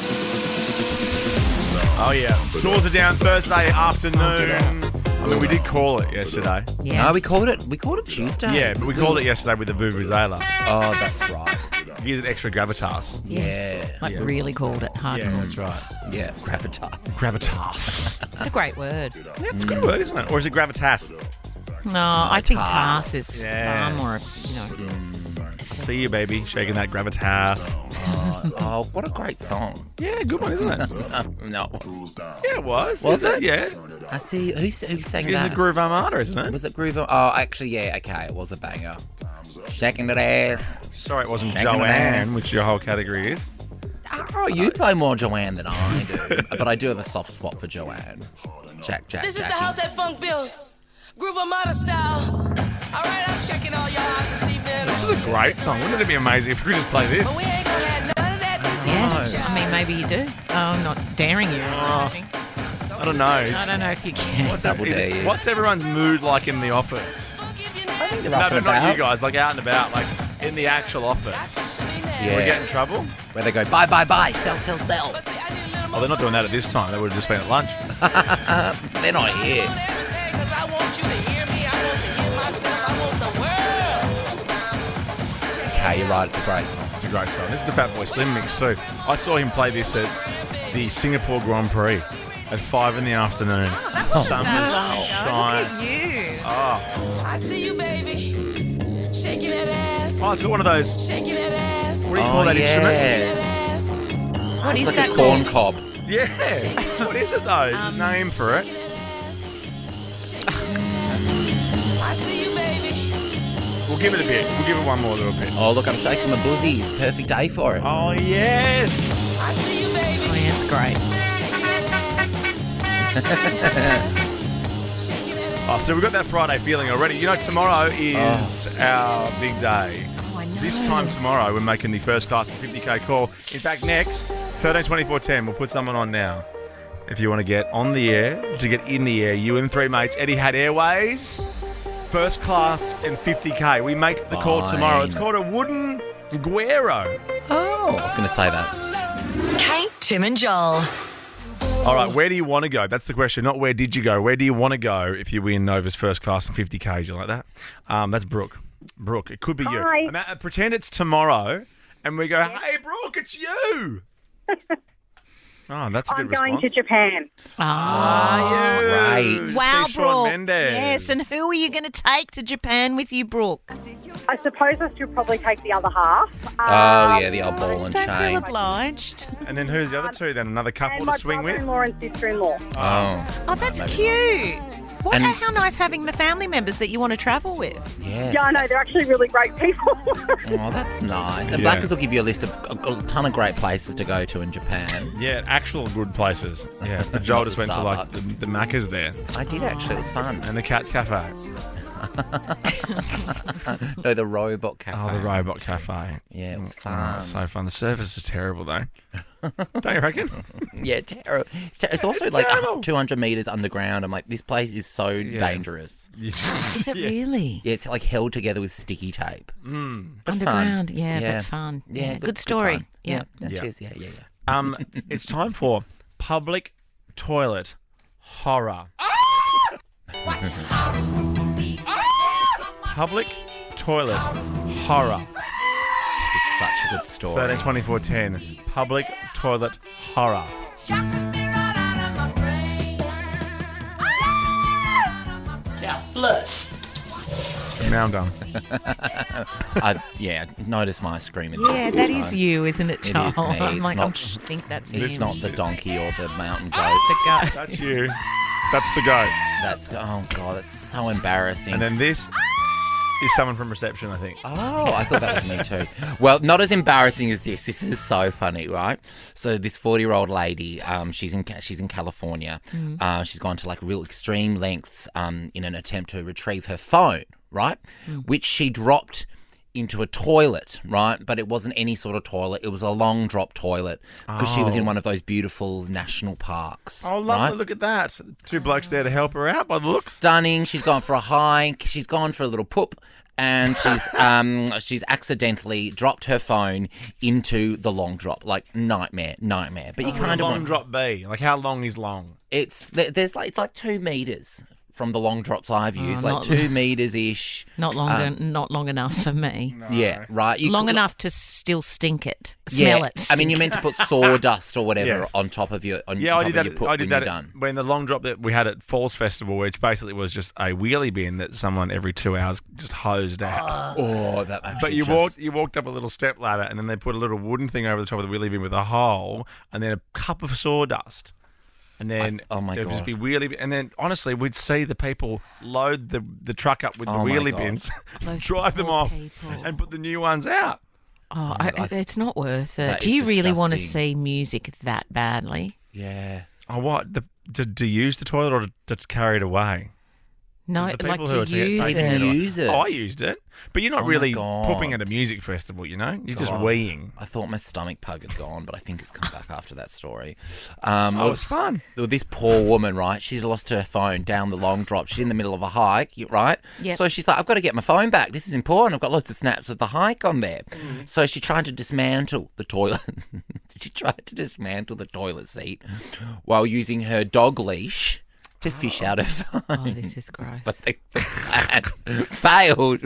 Oh, yeah. Scores are down Thursday afternoon. I mean, we did call it yesterday. Yeah. No, we called it Tuesday. Yeah, but we called it yesterday with the Vuvuzela. Oh, that's right. Gives it extra gravitas. Yes. Like really called it hard. Yeah, that's right. Yeah, gravitas. Gravitas. What a great word. Yeah, it's a good word, isn't it? Or is it gravitas? No, I think tas. TARS is Yeah. far more, See you, baby. Shaking that gravitas. Oh, what a great song. Yeah, good one, isn't it? No, it was. Yeah, it was. Was Is it? Yeah. I see. Who sang It's that? the Groove Armada, isn't it? Was it Groove? Oh, actually, yeah. Okay, it was a banger. Shaking that ass. Sorry, it wasn't Shaking that Joanne, ass. which your whole category is. Oh, you play more Joanne than I do, but I do have a soft spot for Joanne. Jack. This is the house that funk built. Groove Armada style. All right, I'm checking all y'all out this evening. This is a great song. Wouldn't it be amazing if we could just play this? But we ain't gonna have none of that this Yes. evening. I mean, maybe you do. Oh, I'm not daring you or something. I don't know. I don't know if you can. What's everyone's mood like in the office? they're No, up but and not about. you guys. Like out and about, like in the actual office. Yeah. We get in trouble? Where they go, buy, sell. Oh, they're not doing that at this time. They would have just been at lunch. They're not here. Cause I want you to hear me. I want to hear myself. I want the world. Okay, you're right. It's a great song. It's a great song. This is the Fatboy Slim mix too. I saw him play this at the Singapore Grand Prix at 5 in the afternoon. Sun was shining. You. Oh. I see you, baby. Shaking that ass. Oh, it's got one of those. Shaking that ass. What do you call that instrument? Shaking that ass. What is It's that like a corn called? cob. Yeah. What is it though? Name for it. I see you, baby. We'll give it a bit. We'll give it one more little bit. Oh, look, I'm shaking my buzzies. Perfect day for it. Oh, yes. I see you, baby. Oh, yeah, it's great. Oh, so we've got that Friday feeling already. You know, tomorrow is our big day. Oh, I know. This time tomorrow, we're making the first class 50k call. In fact, next, 13 24 10, we'll put someone on now. If you want to get on the air, to get in the air, you and three mates, Etihad Airways, first class and 50k. We make the call tomorrow. It's called a wooden Guero. Oh, I was going to say that. Kate, Tim and Joel. All right, where do you want to go? That's the question. Not where did you go. Where do you want to go if you win Nova's first class and 50Ks? You like that? That's Brooke. Brooke, it could be you. Hi. Pretend it's tomorrow, and we go, hey, Brooke, it's you. Oh, that's a good response. I'm going to Japan. Right. Wow, See Shawn Brooke. Mendes. Yes, and who are you going to take to Japan with you, Brooke? I suppose I should probably take the other half. Oh, yeah, the old ball and Don't feel chain. obliged. And then who's the other two then? Another couple And to my swing with? brother-in-law and sister-in-law. Oh, Oh, that's maybe cute. What? And- How nice having the family members that you want to travel with. yes. Yeah, I know. They're actually really great people. Oh, that's nice. And Yeah. Blackers will give you a list of a ton of great places to go to in Japan. Yeah, actual good places. Yeah, but Joel Not just the went to like Starbucks. the Macca's there I did actually. It was fun. and the Cat Cafe. No, the Robot Cafe. Oh, the Robot Cafe. Yeah, it was Oh, fun. so fun. The service is terrible though. Don't you reckon? Yeah, terrible. It's also like terrible. 200 meters underground. I'm like, this place is so dangerous. Is it really? Yeah, it's like held together with sticky tape. But Underground, fun. yeah, but fun. Yeah, Good story. time. Yeah. Yeah. Yeah. Cheers. Yeah. It's time for public toilet horror. Public toilet horror. This is such a good story. 13 24 10. Public toilet horror. Now flush. Now I'm done. Notice my screaming. Yeah, that is you, isn't it, It Joel? is me. I'm It's like, not- I think that's It's him. not the donkey or the mountain goat. The goat. That's you. That's the goat. That's oh god, that's so embarrassing. And then this is someone from reception, I think. Oh, I thought that was me too. Well, not as embarrassing as this. This is so funny, right? So this 40-year-old lady, she's in California. She's gone to like real extreme lengths in an attempt to retrieve her phone, right? Which she dropped into a toilet, right? But it wasn't any sort of toilet. It was a long drop toilet because she was in one of those beautiful national parks. Oh, lovely. right? Look at that. Two blokes there to help her out by the looks. Stunning. She's gone for a hike. She's gone for a little poop. And she's accidentally dropped her phone into the long drop. Like nightmare. But you kind of long want drop B. Like how long is long? it's like 2 meters from the long drops I've used, not- 2 meters ish. Not long enough for me. Yeah, right. You Long could- enough to still stink it, smell it. I mean, you're meant to put sawdust or whatever Yes. on top of your Yeah, I did that. poop I did when that you're done. when the long drop that we had at Falls Festival, which basically was just a wheelie bin that someone every 2 hours just hosed out. Oh, that actually. But you walked up a little step ladder, and then they put a little wooden thing over the top of the wheelie bin with a hole, and then a cup of sawdust. And then oh my there'd just God. be wheelie, and then honestly, we'd see the people load the truck up with the Oh my wheelie God. bins, Those drive them poor off, people. and put the new ones out. Oh, it's not worth it. That Do is you really want to disgusting. see music that badly? Yeah. Oh, what? To use the toilet or to carry it away? No, The like people who to are use taking it. away. Use it. Oh, I used it, but you're not Oh my really God. pooping at a music festival. You know, you're just God. weeing. I thought my stomach pug had gone, but I think it's come back after that story. Oh, it was fun. Well, this poor woman, right? She's lost her phone down the long drop. She's in the middle of a hike, right? Yep. So she's like, I've got to get my phone back. This is important. I've got lots of snaps of the hike on there. So she tried to dismantle the toilet. She tried to dismantle the toilet seat while using her dog leash to fish out her phone. Oh, this is gross. But the plan failed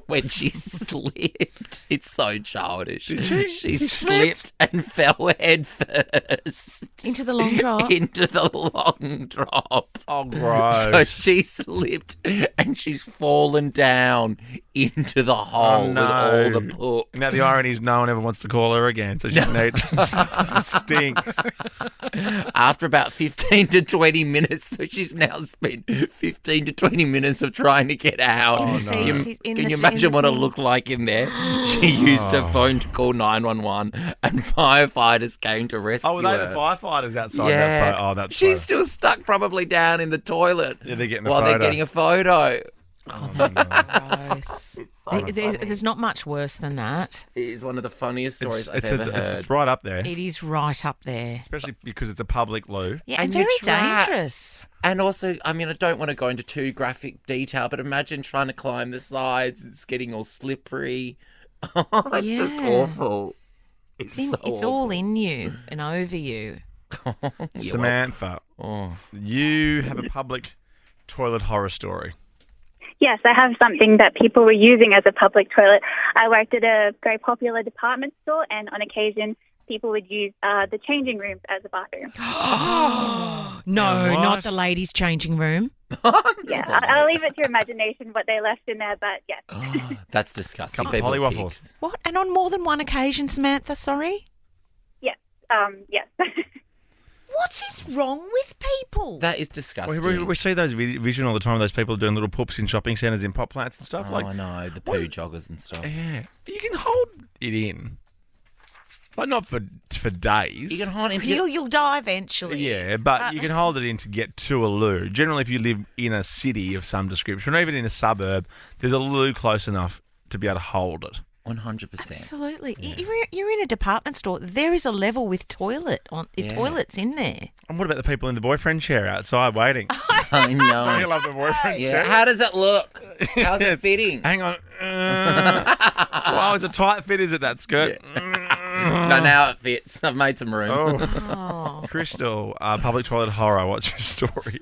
when she slipped. It's so childish. She slipped and fell head first Into the long drop? into the long drop. Oh, gross. So she slipped and she's fallen down into the hole with all the poop. Now the irony is no one ever wants to call her again, so she stinks. After about 15 to 20 minutes, so she's now spent 15 to 20 minutes of trying to get out. Oh, no. Can you imagine what it looked like in there? She used her phone to call 911 and firefighters came to rescue her. Oh, were they the firefighters outside Yeah. that photo? Oh, that's She's still stuck probably down in the toilet Yeah, they're getting the while photo. they're getting a photo. Gross. There's not much worse than that. It is one of the funniest stories I've it's, ever it's, heard. it's right up there. It is right up there. Especially because it's a public loo. Yeah, and you're very dangerous. And also, I mean, I don't want to go into too graphic detail, but imagine trying to climb the sides. It's getting all slippery. It's just awful. It's all in you and over you. Samantha, you have a public toilet horror story. Yes, I have something that people were using as a public toilet. I worked at a very popular department store, and on occasion, people would use the changing rooms as a bathroom. No, not the ladies' changing room. Yeah, I'll leave it to your imagination what they left in there, but yes. That's disgusting. Couple of People are Polly waffles. pigs. What? And on more than one occasion, Samantha, sorry? Yes, yes. What is wrong with people? That is disgusting. We see those vision all the time. Those people doing little poops in shopping centres, in pop plants and stuff. Oh, I know, the poo joggers and stuff. Yeah, you can hold it in, but not for days. You can hold it in. You'll die eventually. Yeah, but you can hold it in to get to a loo. Generally, if you live in a city of some description, or even in a suburb, there's a loo close enough to be able to hold it. 100%. Absolutely. You're in a department store. There is a level with toilets in there. And what about the people in the boyfriend chair outside waiting? I know. Don't you love the boyfriend Yeah. chair? How does it look? How's it fitting? Hang on. Wow, it's a tight fit, is it, that skirt? No, now it fits. I've made some room. Oh. Crystal, public toilet horror. What's your story?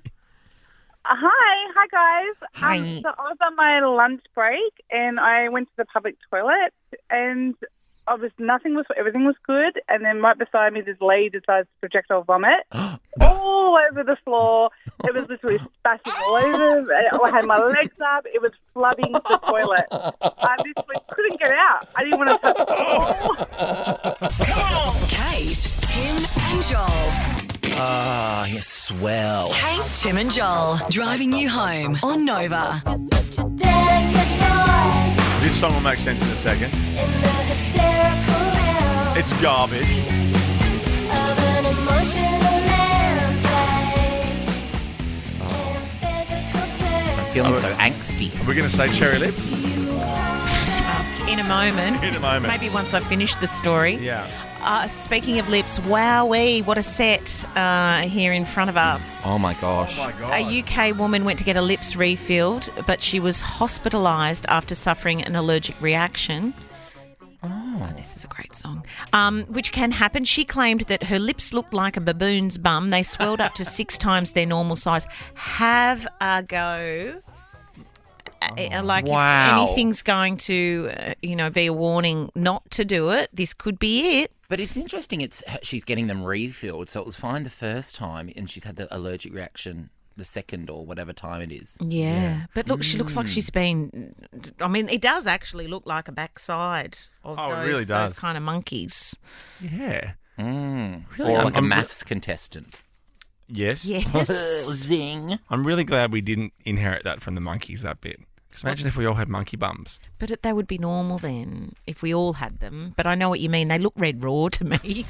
Hi guys. Hi. So I was on my lunch break and I went to the public toilet and everything was good, and then right beside me this lady decides to projectile vomit all over the floor. It was literally splashing all over. I had my legs up. It was flooding the toilet. I literally couldn't get out. I didn't want to touch the floor. Kate, Tim and Joel. Ah, you're swell. Kate, Tim and Joel. Driving you home on Nova. This song will make sense in a second. It's garbage. I'm feeling so angsty. Are we going to say Cherry Lips? In a moment. In a moment. Maybe once I've finished the story. Yeah. Speaking of lips, wowee, what a set here in front of us. Oh, my gosh. A UK woman went to get her lips refilled, but she was hospitalised after suffering an allergic reaction. Oh, this is a great song. Which can happen. She claimed that her lips looked like a baboon's bum. They swelled up to 6 times their normal size. Have a go. If anything's going to, be a warning not to do it, this could be it. But it's interesting. She's getting them refilled, so it was fine the first time, and she's had the allergic reaction the second or whatever time it is. Yeah. But look, she looks like she's been. I mean, it does actually look like a backside of it really does. those kind of monkeys. Yeah. Really, or like a maths contestant. Yes. Yes. Zing. I'm really glad we didn't inherit that from the monkeys, that bit. Because imagine if we all had monkey bums. But they would be normal then, if we all had them. But I know what you mean. They look red raw to me.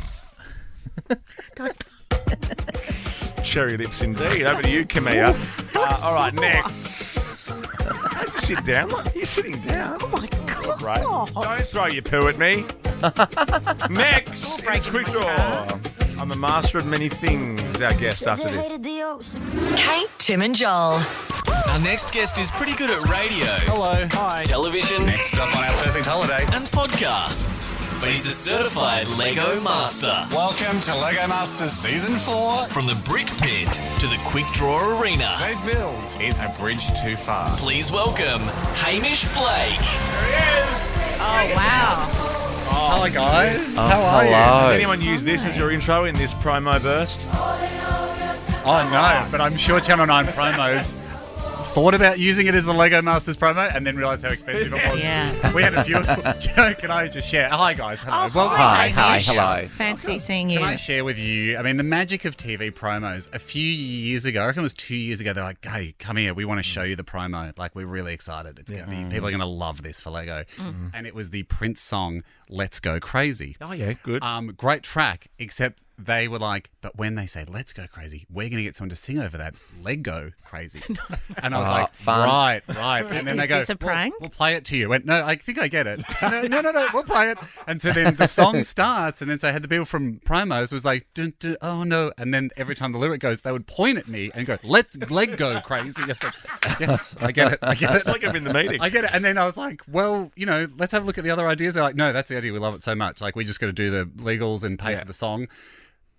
Cherry lips indeed. Over to you, Camilla. All right, next. How'd you sit down? You're sitting down. Oh, my God. Right. Don't throw your poo at me. Next, it's Quick Draw. I'm a master of many things, our guest after this. Kate, Tim and Joel. Our next guest is pretty good at radio. Hello. Hi. Television. Next stop on our perfect holiday. And podcasts. But he's a certified Lego master. Welcome to Lego Masters Season 4. From the brick pit to the Quick Draw arena. Today's build is a bridge too far. Please welcome Hamish Blake. There he is. Oh, wow. Hello, guys. Oh, How are you? Has anyone used this as your intro in this promo burst? Oh, no, but I'm sure Channel 9 promos thought about using it as the Lego Masters promo and then realised how expensive it was. Yeah. We had a few of them. Can I just share? Hi, guys. Hello. Oh, hi, hello. Fancy seeing you. Can I share with you, I mean, the magic of TV promos. A few years ago, I reckon it was 2 years ago, they're like, hey, come here. We want to show you the promo. Like, we're really excited. It's going to be, people are going to love this for Lego. And it was the Prince song, Let's Go Crazy. Oh, yeah, good. Great track, except they were like, but when they say let's go crazy, we're going to get someone to sing over that, Lego crazy. And I was like, fun. Right. And then they go, this a prank? We'll play it to you. I went, no, I think I get it. No, we'll play it. And so then the song starts, and then so I had the people from promos was like, dun, dun, oh no. And then every time the lyric goes, they would point at me and go, let's go crazy. It's like, yes, I get it. It's like I'm in the meeting. I get it. And then I was like, well, let's have a look at the other ideas. They're like, no, that's the idea. We love it so much. Like, we just got to do the legals and pay for the song.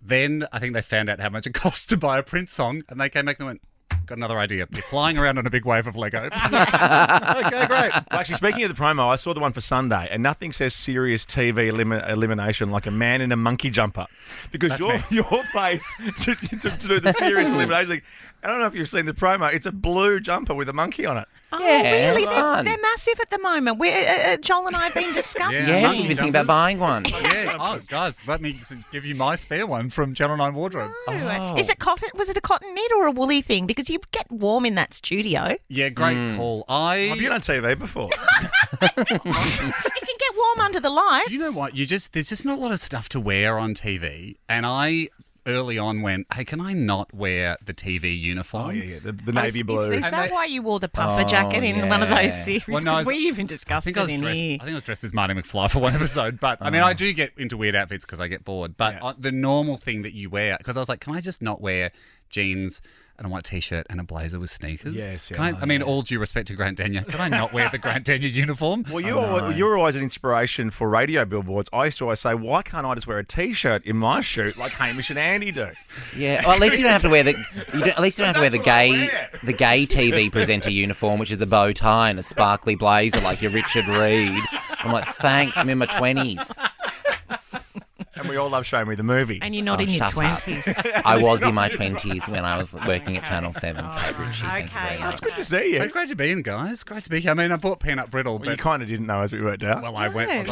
Then I think they found out how much it costs to buy a Prince song, and they came back and went, got another idea. You're flying around on a big wave of Lego. Okay, great. Well, actually, speaking of the promo, I saw the one for Sunday, and nothing says serious TV elimination like a man in a monkey jumper. Because your face to do the serious elimination thing, I don't know if you've seen the promo, it's a blue jumper with a monkey on it. Oh, Yeah, really? fun. They're massive at the moment. Joel and I have been discussing. Yes, we've been thinking about buying one. Yeah. Oh, guys, let me give you my spare one from Channel 9 Wardrobe. Oh. Is it cotton? Was it a cotton knit or a woolly thing? Because you get warm in that studio. Yeah, great call. Have you done TV before? You can get warm under the lights. You know what? There's just not a lot of stuff to wear on TV, and I early on went, hey, can I not wear the TV uniform? Oh, yeah. The navy blue. Is that why you wore the puffer jacket in one of those series? Because we even discussed it in here. I think I was dressed as Marty McFly for one episode, but I mean, I do get into weird outfits because I get bored. But the normal thing that you wear, because I was like, can I just not wear jeans and a white T-shirt and a blazer with sneakers? Yes, yeah. I mean, all due respect to Grant Denyer, can I not wear the Grant Denyer uniform? Well, you were always an inspiration for radio billboards. I used to always say, why can't I just wear a T-shirt in my shoot like Hamish and Andy do? Yeah, well, at least you don't have to wear the gay TV presenter uniform, which is a bow tie and a sparkly blazer like your Richard Reed. I'm like, thanks, I'm in my 20s. And we all love Show Me the Movie. And you're not in your 20s. I was in my 20s when I was working at Channel 7. Kate Ritchie, thank you very much. It's good to see you. Hey, great to be in, guys. Great to be here. I mean, I bought peanut brittle, but you kind of didn't know as we worked out. Well, I went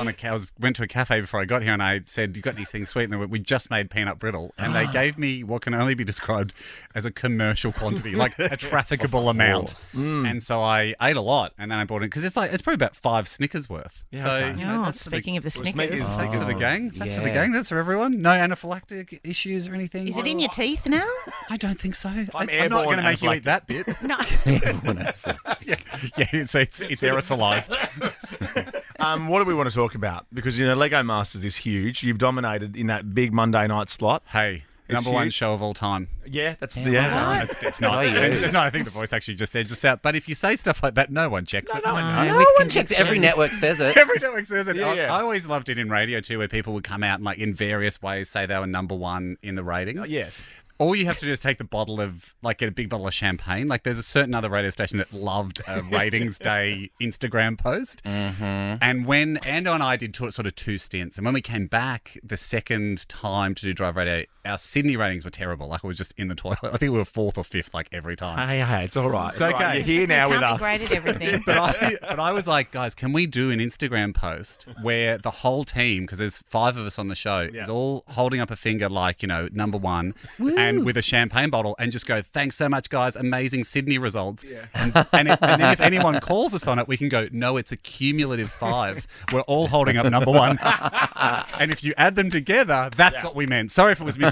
to a cafe before I got here, and I said, "You got these things sweet?" And they went, "We just made peanut brittle," and they gave me what can only be described as a commercial quantity, like a trafficable amount. And so I ate a lot, and then I bought it because it's probably about 5 Snickers worth. Yeah, so okay. that's speaking of the Snickers, that's for the gang. That's for the gang. That's for everyone. No anaphylactic issues or anything. Is it in your teeth now? I don't think so. I'm not going to make you eat that bit. No. Yeah, it's aerosolized. What do we want to talk about? Because, Lego Masters is huge. You've dominated in that big Monday night slot. Hey, It's number one huge. show of all time. Yeah, that's Yeah, the well done. It's not. No, I think the voice actually just edged us out. But if you say stuff like that, no one checks it. No one No knows. one checks it. Every network says it. Every network says it. Yeah. I always loved it in radio too, where people would come out and in various ways say they were number one in the ratings. Yes. All you have to do is take the bottle of, get a big bottle of champagne. There's a certain other radio station that loved a ratings day Instagram post. Mm-hmm. And when Ando and I did sort of 2 stints, and when we came back the second time to do Drive Radio, our Sydney ratings were terrible. It was just in the toilet. I think we were 4th or 5th, every time. Hey, it's all right. It's okay. You're here now with Can't be us. great at everything. But I was like, guys, can we do an Instagram post where the whole team, because there's 5 of us on the show, is all holding up a finger number one, and with a champagne bottle, and just go, thanks so much, guys, amazing Sydney results. Yeah. And then if anyone calls us on it, we can go, no, it's a cumulative 5. We're all holding up number one. And if you add them together, that's what we meant. Sorry if it was misleading.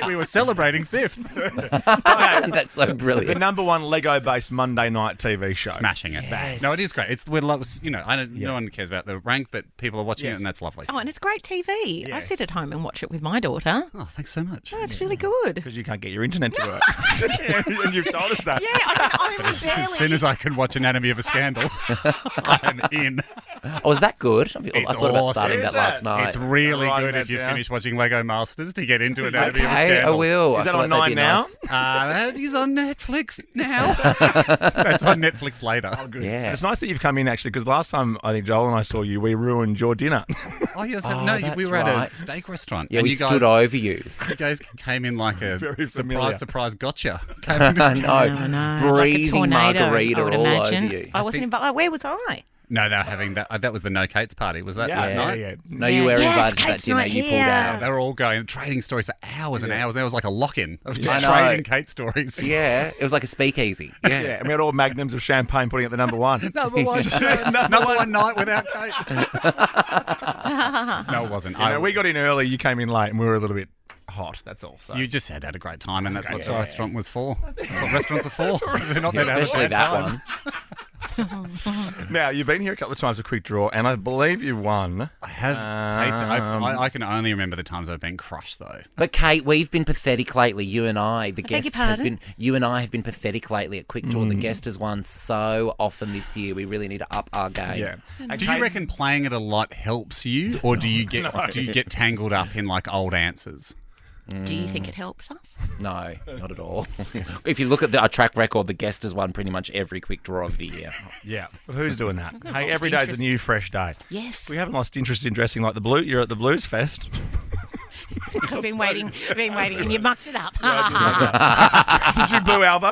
we were celebrating 5th. Okay. That's so brilliant. The number one Lego-based Monday night TV show. Smashing it. Yes. No, it is great. No one cares about the rank, but people are watching it, and that's lovely. Oh, and it's great TV. I Yes. sit at home and watch it with my daughter. Oh, thanks so much. Oh, it's really good. Because you can't get your internet to work. And you've told us that. Yeah, I mean, As soon as I can watch Anatomy of a Scandal, I'm in. Oh, is that good? It's thought about awesome. starting that last night. It's really I'm writing good if that you down. finish watching Lego Masters to get into it. Out of a Okay, scandal. I will. Is that I on thought that'd 9 be now? nice. That is on Netflix now. That's on Netflix later. Yeah. It's nice that you've come in actually, because last time I think Joel and I saw you, we ruined your dinner. Oh yes, Oh, no, that's we were at right. a steak restaurant. Yeah, and we you guys, stood over you. You guys came in like a Very familiar. surprise, gotcha. Came I in- know. No, like a Breathing tornado, margarita I would all imagine. over you. I wasn't invited. Where was I? No, they were having that. That was the No Kate's party. Was that that night? yeah. No, you were Yes, invited to that Kate's dinner. not You pulled here. out. They were all going trading stories for hours and hours. There was like a lock-in of just I know. trading Kate stories. Yeah, it was like a speakeasy. Yeah, and we had all magnums of champagne putting at the number one. Number one show. Number one night without Kate. No, it wasn't. You know, we got in early, you came in late, and we were a little bit hot, that's all. So. You just had a great time, and that's what the yeah. restaurant was for. That's what restaurants are for. They're not there to have a Especially bad that time. one. Now, you've been here a couple of times for Quick Draw, and I believe you won. I have tasted. I can only remember the times I've been crushed, though. But Kate, we've been pathetic lately. You and I, the beg guest your has pardon? been. You and I have been pathetic lately at Quick Draw. The guest has won so often this year. We really need to up our game. Yeah. Do you reckon playing it a lot helps you, or do you get tangled up in like old answers? Do you think it helps us? No, not at all. If you look at our track record, the guest has won pretty much every Quick Draw of the year. Yeah. Well, who's doing that? got Hey, lost every day's a interest. new, fresh day. Yes. We haven't lost interest in dressing like the Blue. You're at the Blues Fest. I've been waiting, and you mucked it up. Did you boo Albo?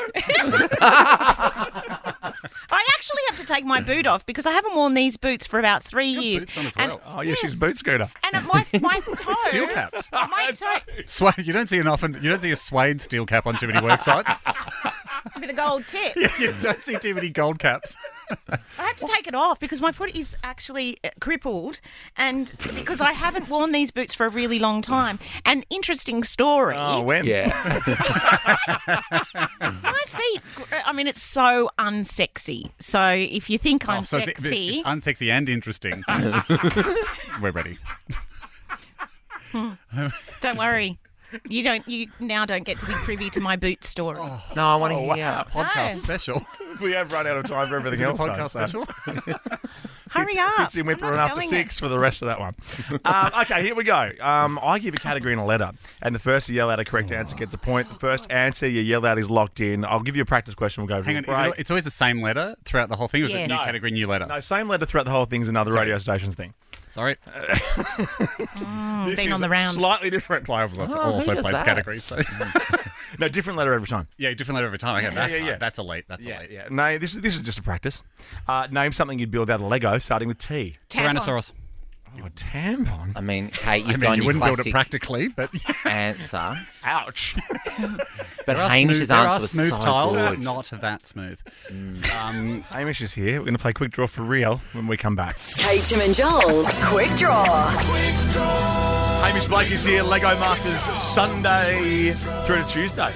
I actually have to take my boot off because I haven't worn these boots for about 3 years. Boots on as And- well. Oh, yeah, she's a boot scooter. And at my toe, Steel caps. my toe You don't see a suede steel cap on too many work sites. with a gold tip. You don't see too many gold caps. I have to take it off because my foot is actually crippled, and because I haven't worn these boots for a really long time. An interesting story. Oh, when? Yeah. My feet. I mean, it's so unsexy. So if you think I'm So it's sexy, unsexy and interesting. We're ready. don't worry. You now don't get to be privy to my boot story. No, I want to hear. wow. Podcast No. special. We have run out of time for everything else. Podcast though, special. Hurry up! Fits in Whipper I'm and not after telling 6 it. for the rest of that one. Okay, here we go. I give a category and a letter, and the first to yell out a correct answer gets a point. The first answer you yell out is locked in. I'll give you a practice question. We'll go Hang on, break. it's always the same letter throughout the whole thing, or is it Yes. new No. category, new letter? No, same letter throughout the whole thing is another Sorry. radio station's thing. Sorry. This been is on the rounds. Slightly different. I also who does played that? categories, so No, different letter every time. yeah, different letter every time. Okay, that's yeah. that's elite. That's Yeah, elite. yeah. No, this is just a practice. Name something you'd build out of Lego, starting with T. Tampon. Tyrannosaurus. Oh, a tampon. I mean, Kate, I you've mean, gone you your wouldn't build it classic practically, but answer. Ouch. But there are Hamish's smooth, there answer are was smooth so tiles, good. but not that smooth. Hamish is here. We're going to play Quick Draw for real when we come back. Kate, Tim and Joel's Quick Draw. Hamish Blake is here. Lego Masters Sunday through to Tuesday.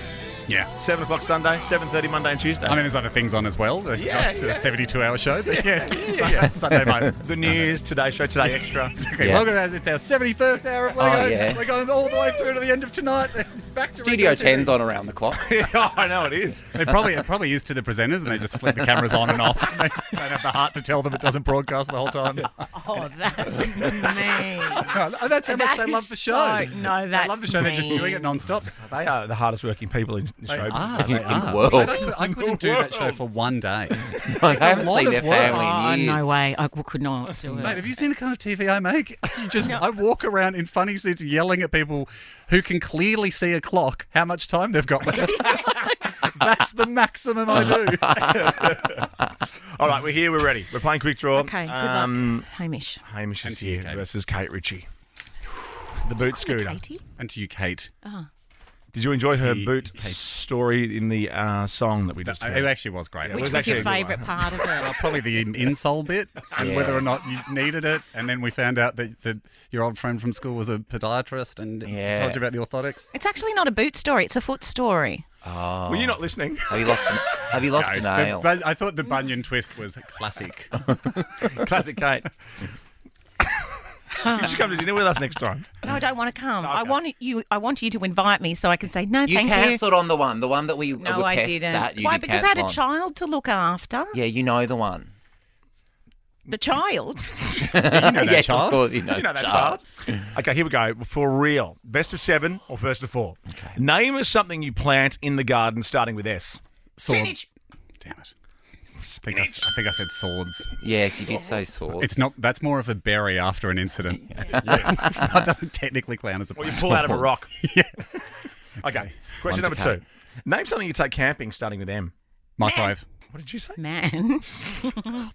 Yeah. 7 o'clock Sunday, 7:30 Monday and Tuesday. I mean, there's other things on as well. There's Yeah, it's yeah. a 72-hour show, but yeah, Sunday night. The news, Today Show, Today Extra. Okay, Yeah. welcome. It's our 71st hour of Lego. Oh, yeah. We're going all the way through to the end of tonight. Back to Studio regular 10's on around the clock. Yeah, I know it is. It probably is to the presenters, and they just flip the cameras on and off. They don't have the heart to tell them it doesn't broadcast the whole time. Oh, that's mean. That's how much they love the show. No, They that's love the show. They're just mean. doing it non-stop. They are the hardest working people in the show. In the world. I couldn't do that show for one day. I haven't lot seen of their work. family Oh, in years. no way. I could not do it. Mate, have you seen the kind of TV I make? I walk around in funny suits yelling at people who can clearly see a clock how much time they've got left. That's the maximum I do. All right, we're here. We're ready. We're playing Quick Draw. Okay, good luck, Hamish. Hamish And is to you, here Kate. versus Kate Ritchie. The boot scooter. Katie? And to you, Kate. Did you enjoy her Tea, boot Kate. story in the song that we just It heard? actually was great. Yeah, Which was was your actually a good favourite part of it? Probably the insole bit and Yeah. whether or not you needed it. And then we found out that your old friend from school was a podiatrist and Yeah. told you about the orthotics. It's actually not a boot story. It's a foot story. Oh. Were you not listening? Have you lost a nail? But I thought the bunion twist was classic. Classic Kate. You should come to dinner with us next time. No, I don't want to come. I Okay. want you to invite me so I can say no, You thank you. cancelled on the one that we No, were I pests didn't. at. You Why? did Because I had a cancel on. child to look after. Yeah, you know the one. The child. You know that Yes, child. of course, you know that child. Okay, here we go. For real. Best of 7 or first of 4? Okay. Name us something you plant in the garden starting with S. Spinach. Damn it. I think I said swords. Yes, you did say swords. It's not. That's more of a berry after an incident. It doesn't technically count as a. Or you pull out of a rock. Yeah. Okay. Question number 2. Name something you take camping starting with M. Microwave. What did you say? Man.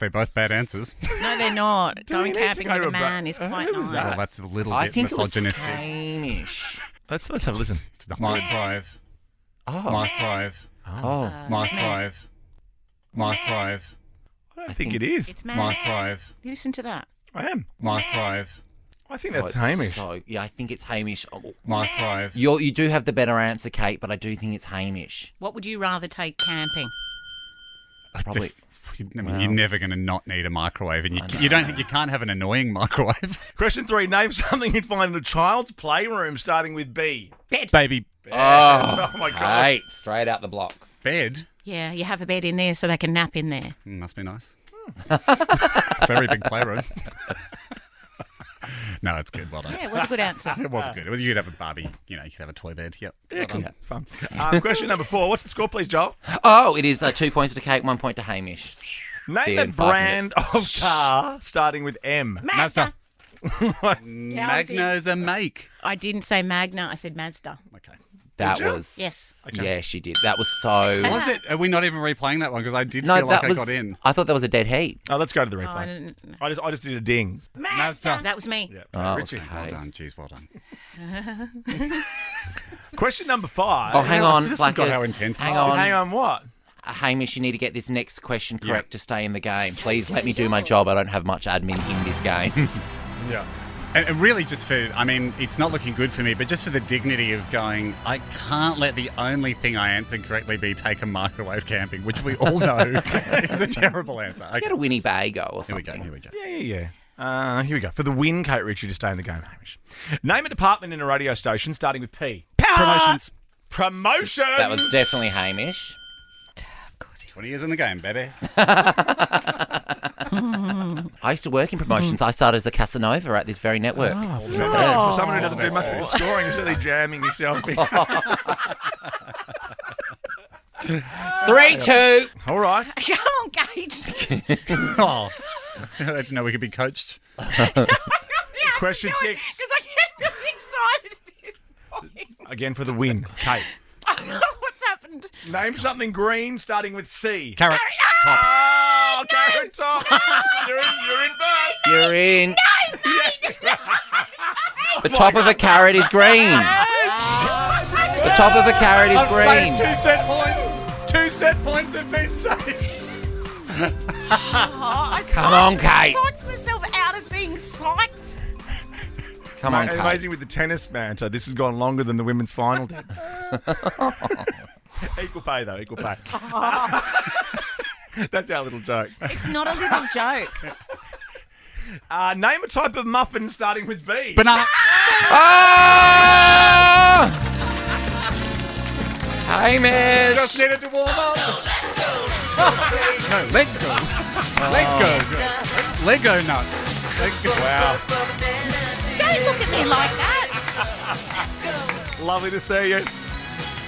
They're both bad answers. No, they're not. Do we Going need to camping go with to a a man is bra- quite who was nice. that? Well, that's a little I bit think it was misogynistic. Hamish. Let's have a listen. It's the microwave. Oh. Microwave. Oh. Microwave. Microwave. I don't think it is. It's man. Microwave. You listen to that. I am. Microwave. I think Oh, that's it's Hamish. So, yeah, I think it's Hamish. Oh, Microwave. you do have the better answer, Kate, but I do think it's Hamish. What would you rather take camping? Probably. I mean, you're never going to not need a microwave, and you can't have an annoying microwave. Question 3. Name something you'd find in a child's playroom starting with B. Bed. Baby. Oh my God. Kate, straight out the blocks. Bed. Yeah, you have a bed in there so they can nap in there. Must be nice. Very big playroom. No, it's good. Well done. Yeah, it was a good answer. It was good. You could have a Barbie. You could have a toy bed. Yep. Yeah, Well done. fun. Question number 4. What's the score, please, Joel? Oh, it is 2 points to Kate, 1 point to Hamish. See Name you a in 5 brand minutes. of car starting with M. Mazda. Yeah, Magna's a make. I didn't say Magna, I said Mazda. Okay. That Did you? was. Yes. Yeah, she did. That was so. Was it? Are we not even replaying that one? Because I did No, feel like that I was. got in. I thought that was a dead heat. Oh, let's go to the Oh, I replay. didn't. I just did a ding. Mazda. That was me. Yeah. Oh, Richie. okay. Well done. Jeez, well done. Question number 5. Oh, hang on, This has got how Blackers. intense Hang this on. Hang on, what? Hamish, you need to get this next question correct to stay in the game. Please let me do my job. I don't have much admin in this game. Yeah. And really just for, I mean, it's not looking good for me, but just for the dignity of going, I can't let the only thing I answered correctly be take a microwave camping, which we all know is a terrible answer. Okay. Get a Winnebago or Here we something. go, here we go. Yeah. Here we go. For the win, Kate Ritchie to stay in the game, Hamish. Name a department in a radio station starting with P. Promotions. Promotion. That was definitely Hamish. 20 years in the game, baby. I used to work in promotions. I started as a Casanova at this very network. For someone who doesn't do much with scoring, is really jamming yourself in. 3-2. All right. Come on, Gage. Oh, I didn't know we could be coached. Question 6. Because I get really excited at this point. Again for the win, Kate. What's happened? Name something green starting with C. Carrot. Top. Oh, carrot top. You're in first. You're in. No! The top of a carrot is green. The top of a carrot is green. Saved 2 set points. 2 set points have been saved. Come on, Kate. I psyched myself out of being psyched. Come on, Kate. Amazing with the tennis banter. This has gone longer than the women's final did. Equal pay, though. Equal pay. That's our little joke. It's not a little joke. Name a type of muffin starting with B. Banana. Ah! Hamish. Just needed to warm up. No, Lego. Lego. That's Lego nuts. Lego. Wow. Don't look at me like that. Lovely to see you.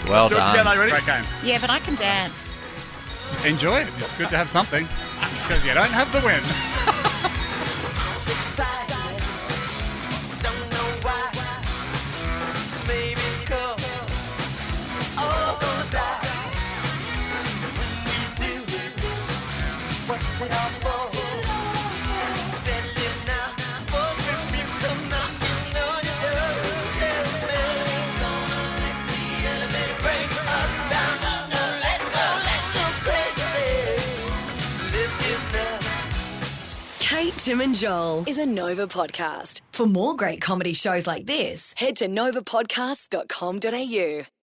Well Do it together. done. Ready? Great game. Yeah, but I can dance. Enjoy it. It's good to have something because you don't have the win. Kate, Tim and Joel is a Nova podcast. For more great comedy shows like this, head to novapodcast.com.au.